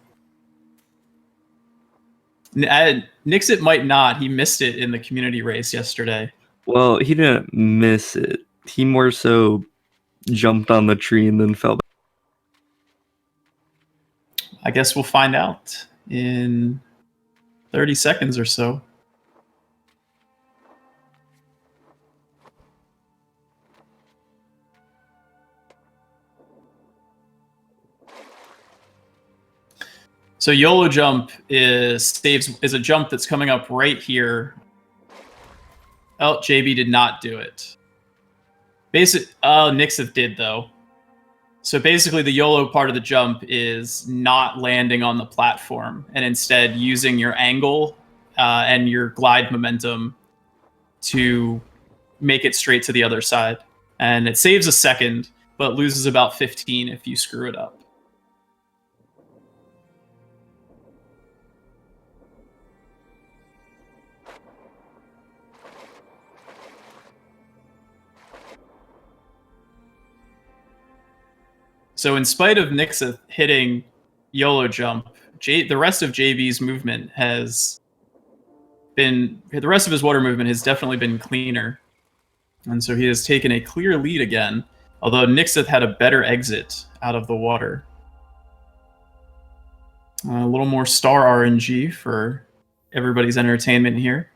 Nyxyth might not. He missed it in the community race yesterday. Well, he didn't miss it. He more so jumped on the tree and then fell back. I guess we'll find out in 30 seconds or so. So YOLO jump is a jump that's coming up right here. Oh, JB did not do it. Nyxyth did though. So basically the YOLO part of the jump is not landing on the platform and instead using your angle and your glide momentum to make it straight to the other side. And it saves a second, but loses about 15 if you screw it up. So in spite of Nyxyth hitting YOLO jump, the rest of JB's movement has been, the rest of his water movement has definitely been cleaner. And so he has taken a clear lead again, although Nyxyth had a better exit out of the water. A little more star RNG for everybody's entertainment here.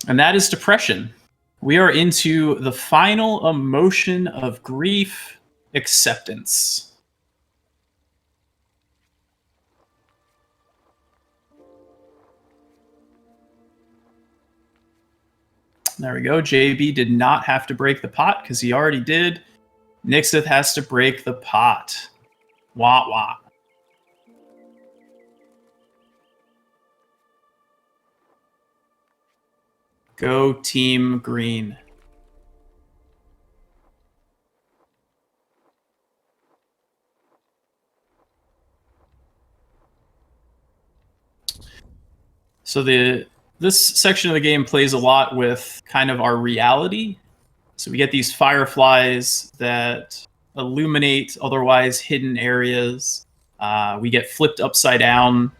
And that is depression. We are into the final emotion of grief, acceptance. There we go. JB did not have to break the pot because he already did. Nyxyth has to break the pot. Wah wah. Go Team Green. So this section of the game plays a lot with kind of our reality. So we get these fireflies that illuminate otherwise hidden areas. We get flipped upside down.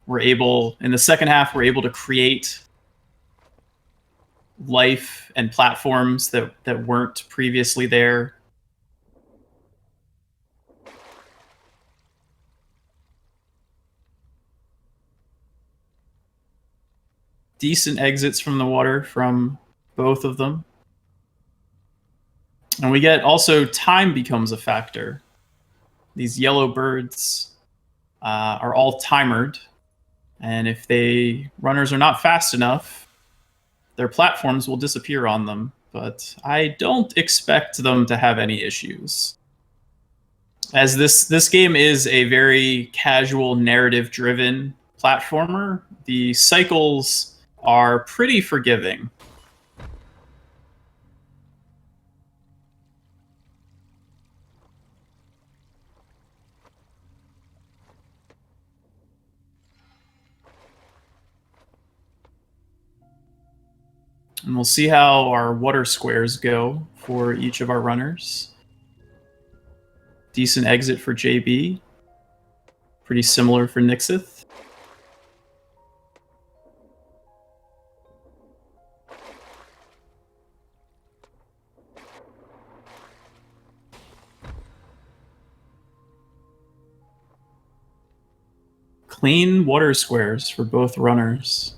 In the second half, we're able to create life and platforms that weren't previously there. Decent exits from the water from both of them. And we get also time becomes a factor. These yellow birds are all timered. And if runners are not fast enough, their platforms will disappear on them. But I don't expect them to have any issues. As this game is a very casual, narrative-driven platformer, the cycles are pretty forgiving. And we'll see how our water squares go for each of our runners. Decent exit for JB. Pretty similar for Nyxyth. Clean water squares for both runners.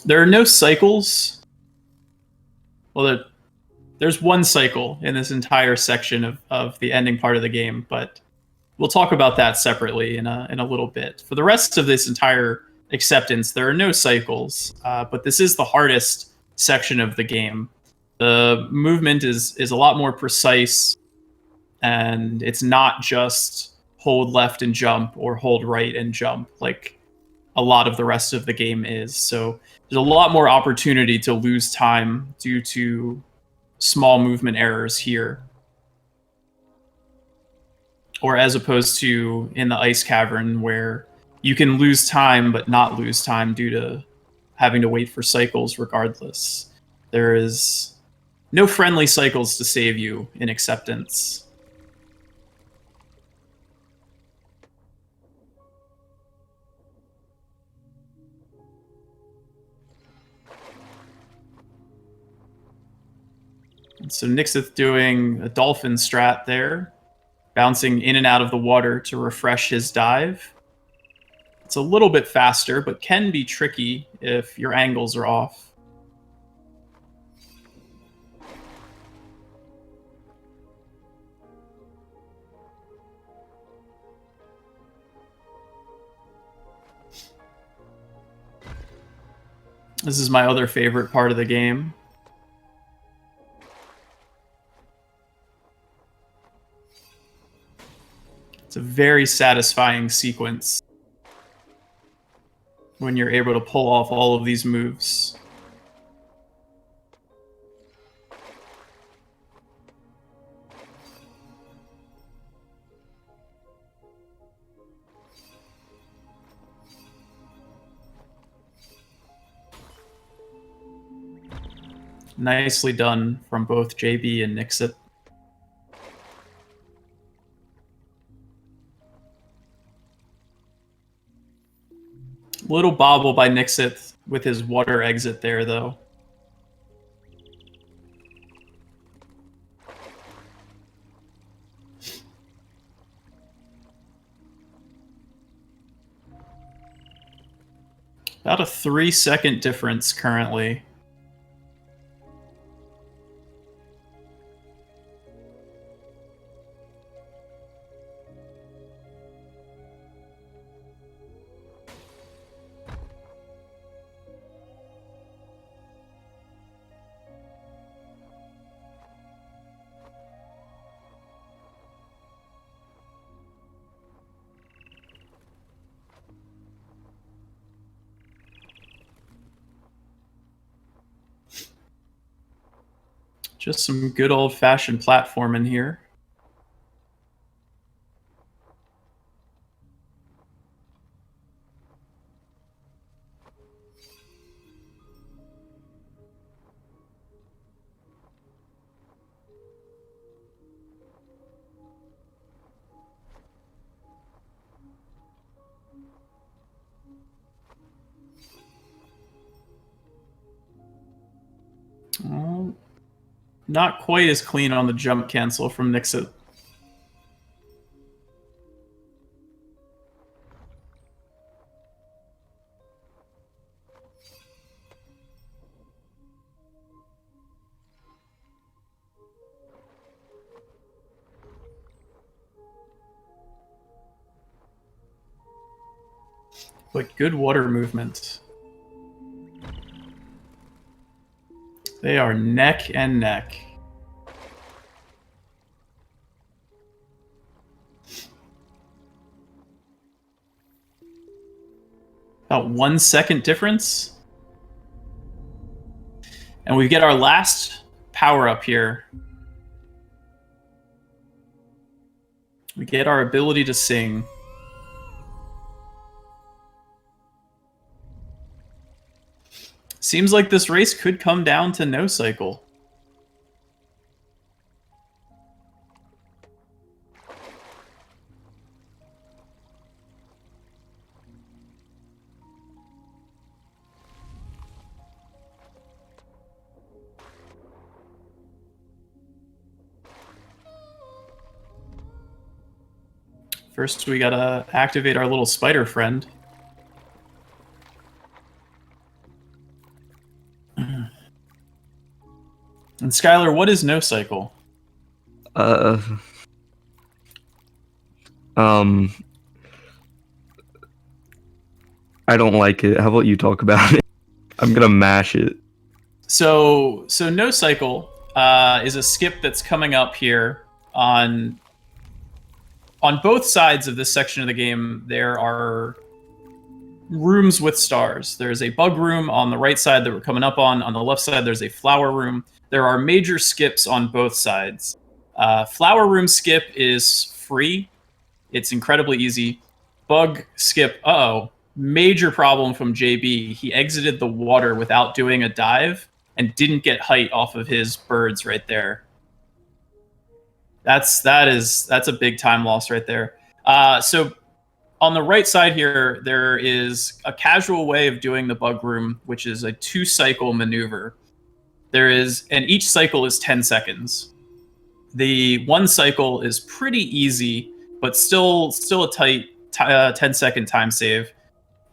There are no cycles. Well, there's one cycle in this entire section of the ending part of the game, but we'll talk about that separately in a little bit. For the rest of this entire acceptance, there are no cycles, but this is the hardest section of the game. The movement is a lot more precise, and it's not just hold left and jump or hold right and jump like a lot of the rest of the game is. So there's a lot more opportunity to lose time due to small movement errors here. Or as opposed to in the ice cavern where you can lose time but not lose time due to having to wait for cycles regardless. There is no friendly cycles to save you in acceptance. And so Nyxyth doing a dolphin strat there, bouncing in and out of the water to refresh his dive. It's a little bit faster, but can be tricky if your angles are off. This is my other favorite part of the game. It's a very satisfying sequence when you're able to pull off all of these moves. Nicely done from both JB and Nyxyth. Little bobble by Nyxyth with his water exit there, though. About a 3-second difference currently. Just some good old-fashioned platforming here. Not quite as clean on the jump cancel from Nyxyth. But good water movement. They are neck and neck. About 1 second difference. And we get our last power up here. We get our ability to sing. Seems like this race could come down to no cycle. First, we gotta activate our little spider friend. And Skylar, what is no cycle? I don't like it. How about you talk about it? I'm gonna mash it. So no cycle is a skip that's coming up here on both sides of this section of the game. There are rooms with stars. There's a bug room on the right side that we're coming up on. On the left side, there's a flower room. There are major skips on both sides. Flower room skip is free. It's incredibly easy. Bug skip, major problem from JB. He exited the water without doing a dive and didn't get height off of his birds right there. That's a big time loss right there. So on the right side here, there is a casual way of doing the bug room, which is a 2-cycle maneuver. And each cycle is 10 seconds. The 1 cycle is pretty easy, but still a tight 10-second time save.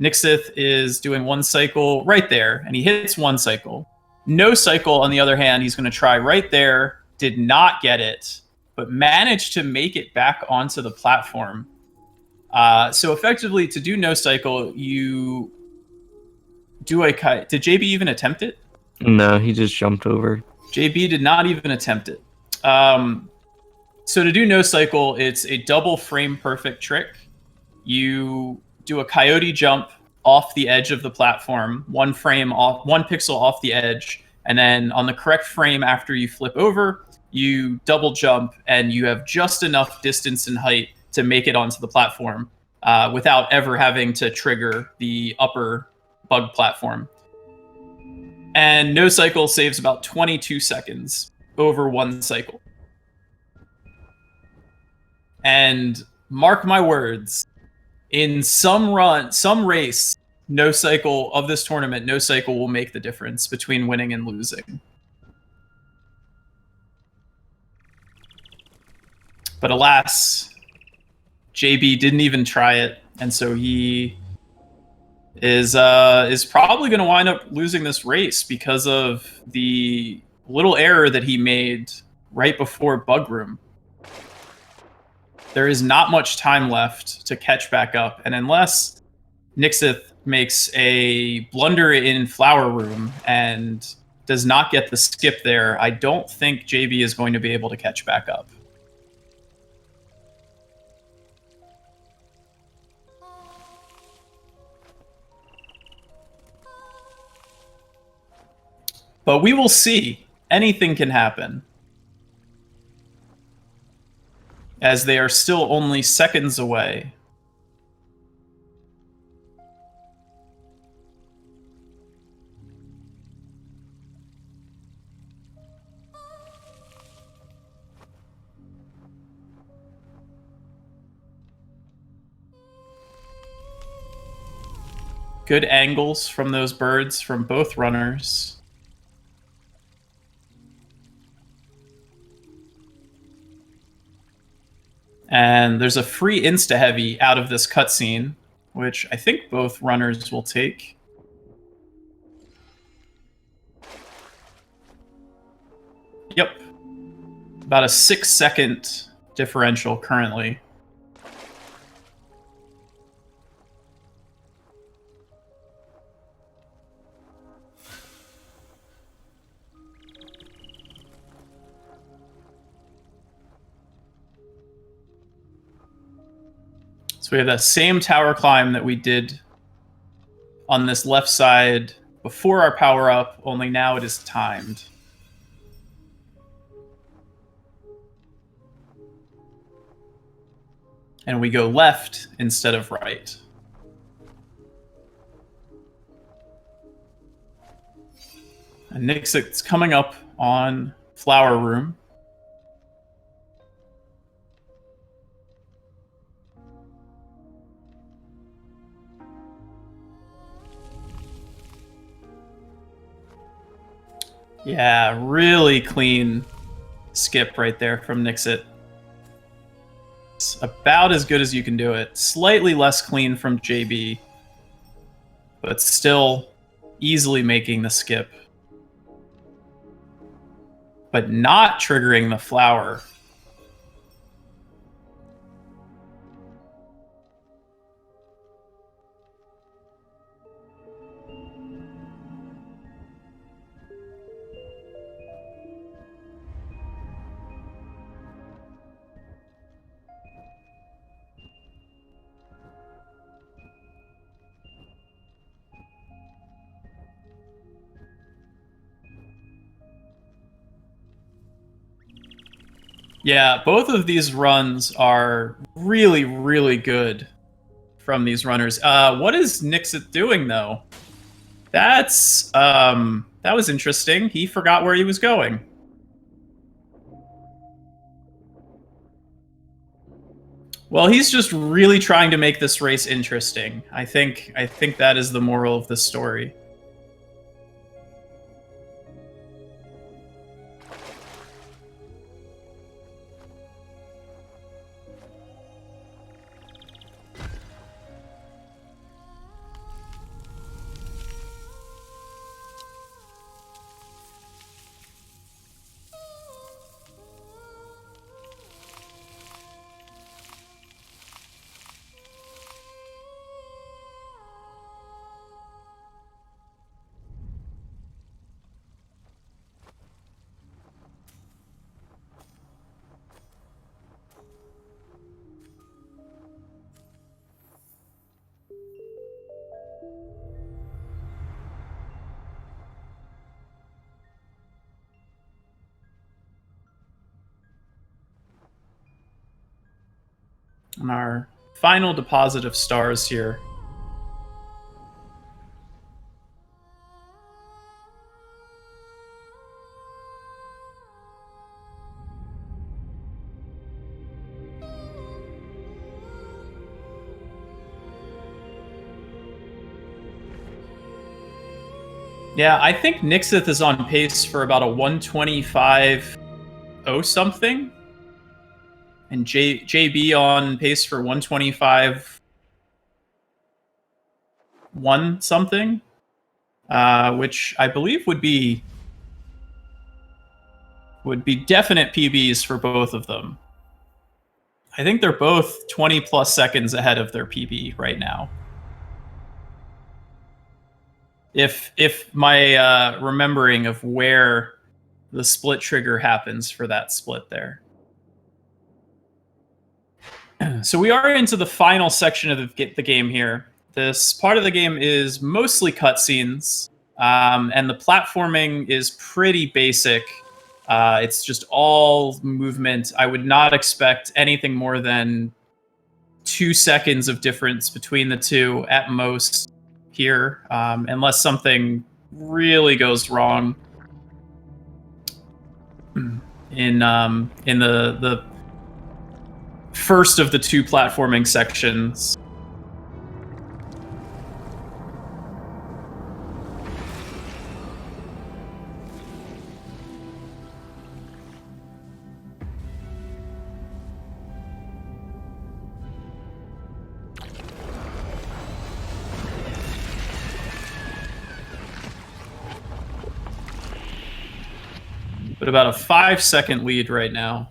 Nyxyth is doing 1 cycle right there, and he hits 1 cycle. No cycle, on the other hand, he's going to try right there, did not get it, but managed to make it back onto the platform. So effectively, to do no cycle, you do a kite. Did JB even attempt it? No, he just jumped over. JB did not even attempt it. So to do no cycle, it's a double frame perfect trick. You do a coyote jump off the edge of the platform, 1 pixel off the edge, and then on the correct frame after you flip over, you double jump, and you have just enough distance and height to make it onto the platform without ever having to trigger the upper bug platform. And no cycle saves about 22 seconds over 1 cycle. And mark my words, in some race, no cycle of this tournament, no cycle will make the difference between winning and losing. But alas, JB didn't even try it, and so he is probably going to wind up losing this race because of the little error that he made right before Bug Room. There is not much time left to catch back up, and unless Nyxyth makes a blunder in Flower Room and does not get the skip there, I don't think JB is going to be able to catch back up. But we will see. Anything can happen, as they are still only seconds away. Good angles from those birds from both runners. And there's a free insta-heavy out of this cutscene, which I think both runners will take. Yep. About a 6-second differential currently. So we have that same tower climb that we did on this left side before our power up, only now it is timed. And we go left instead of right. And Nyxyth's coming up on Flower Room. Yeah, really clean skip right there from Nyxyth. about as good as you can do it. Slightly less clean from JB, but still easily making the skip. But not triggering the flower. Yeah, both of these runs are really, really good from these runners. What is Nyxyth doing though? That was interesting. He forgot where he was going. Well, he's just really trying to make this race interesting. I think that is the moral of the story. And our final deposit of stars here. Yeah, I think Nyxyth is on pace for about a 125 something. And JB on pace for 125 1 something. Which I believe would be definite PBs for both of them. I think they're both 20 plus seconds ahead of their PB right now. If my remembering of where the split trigger happens for that split there. So we are into the final section of the game here. This part of the game is mostly cutscenes, and the platforming is pretty basic. It's just all movement. I would not expect anything more than 2 seconds of difference between the two at most here, unless something really goes wrong in the first of the 2 platforming sections. But about a 5-second lead right now.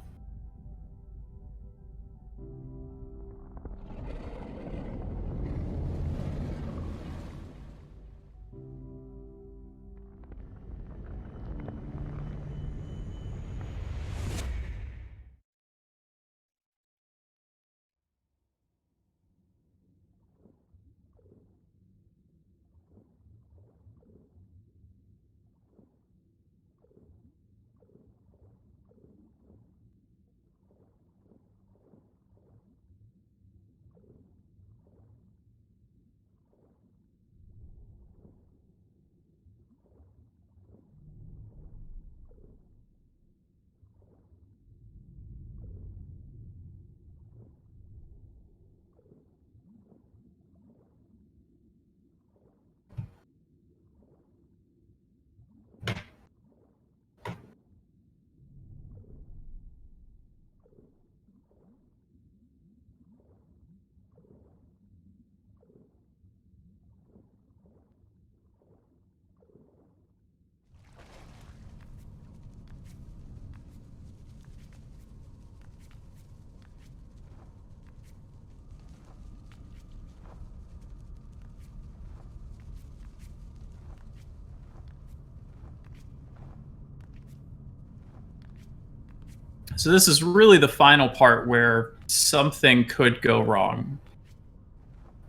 So this is really the final part where something could go wrong.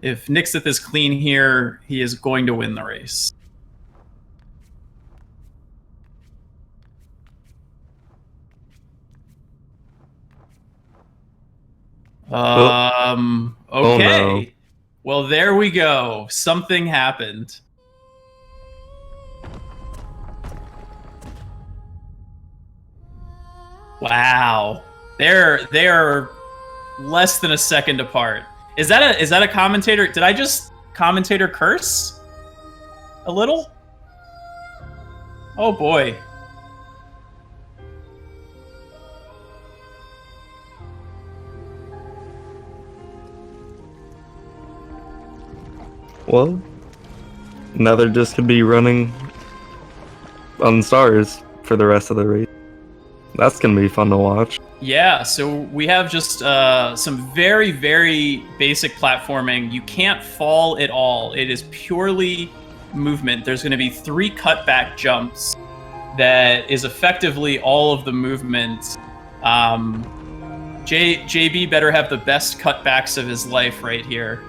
If Nyxyth is clean here, he is going to win the race. Okay. Oh, no. Well, there we go. Something happened. Wow. They're less than a second apart. Is that a commentator? Did I just commentator curse? A little? Oh boy. Well, now they're just gonna be running on stars for the rest of the race. That's gonna be fun to watch. Yeah, so we have just some very, very basic platforming. You can't fall at all. It is purely movement. There's going to be 3 cutback jumps that is effectively all of the movement. JB better have the best cutbacks of his life right here.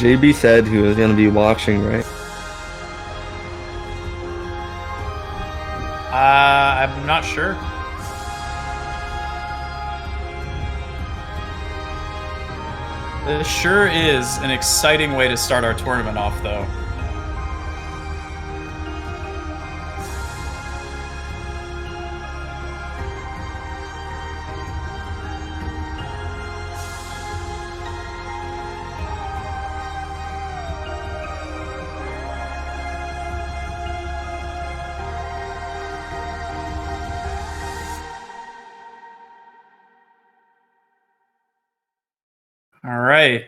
JB said he was gonna be watching, right? I'm not sure. This sure is an exciting way to start our tournament off, though. All right.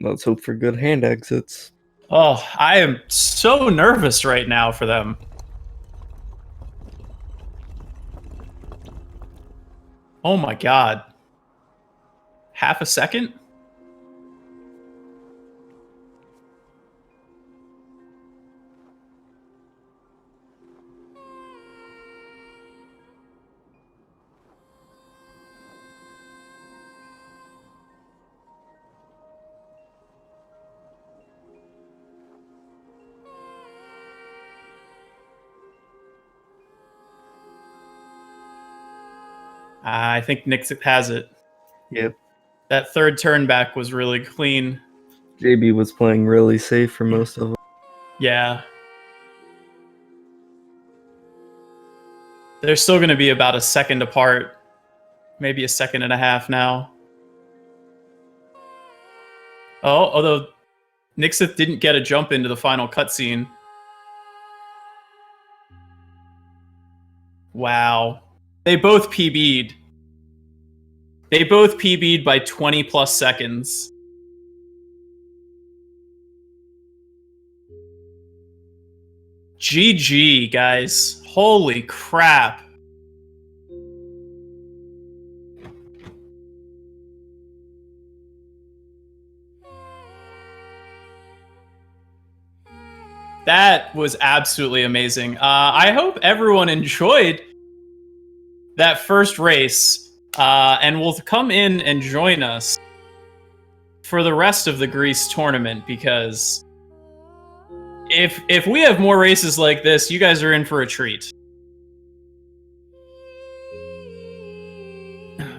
Let's hope for good hand exits. Oh, I am so nervous right now for them. Oh my god. Half a second? I think Nyxyth has it. Yep. That third turn back was really clean. JB was playing really safe for most of them. Yeah. They're still going to be about a second apart. Maybe a second and a half now. Oh, although Nyxyth didn't get a jump into the final cutscene. Wow. They both PB'd. They both PB'd by 20 plus seconds. GG, guys. Holy crap. That was absolutely amazing. I hope everyone enjoyed that first race and will come in and join us for the rest of the GRIS tournament, because if we have more races like this, you guys are in for a treat.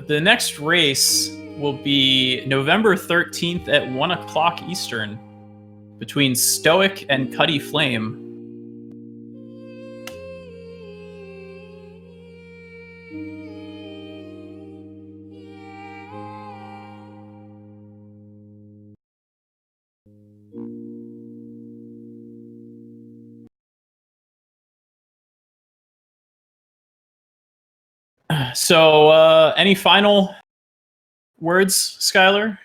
The next race will be November 13th at 1 o'clock Eastern between Stoic and Cuddy Flame. So, any final words, Skylar?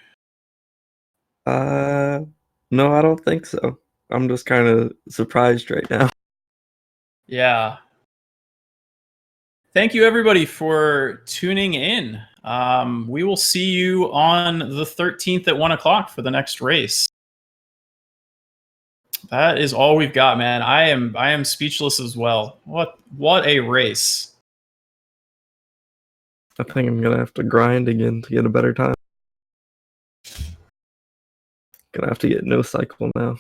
No, I don't think so. I'm just kind of surprised right now. Yeah. Thank you, everybody, for tuning in. We will see you on the 13th at 1 o'clock for the next race. That is all we've got, man. I am speechless as well. What a race. I think I'm gonna have to grind again to get a better time. Gonna have to get no cycle now.